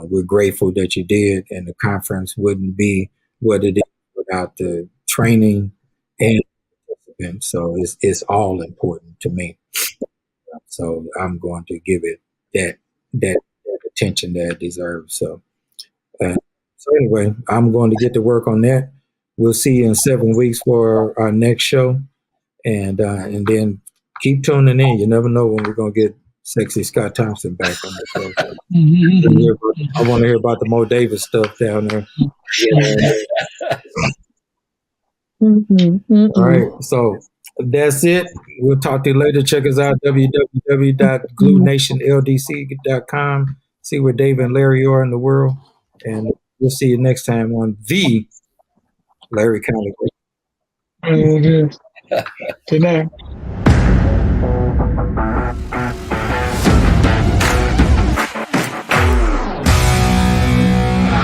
We're grateful that you did, and the conference wouldn't be what it is without the training and participants. So it's all important to me. So I'm going to give it that attention that it deserves. So anyway, I'm going to get to work on that. We'll see you in 7 weeks for our next show, and then keep tuning in. You never know when we're going to get sexy Scott Thompson back on the show. I want to hear about the Mo Davis stuff down there. All right, so that's it. We'll talk to you later. Check us out, www.gluenationldc.com. See where Dave and Larry are in the world, and we'll see you next time on the Larry Conley. Good night.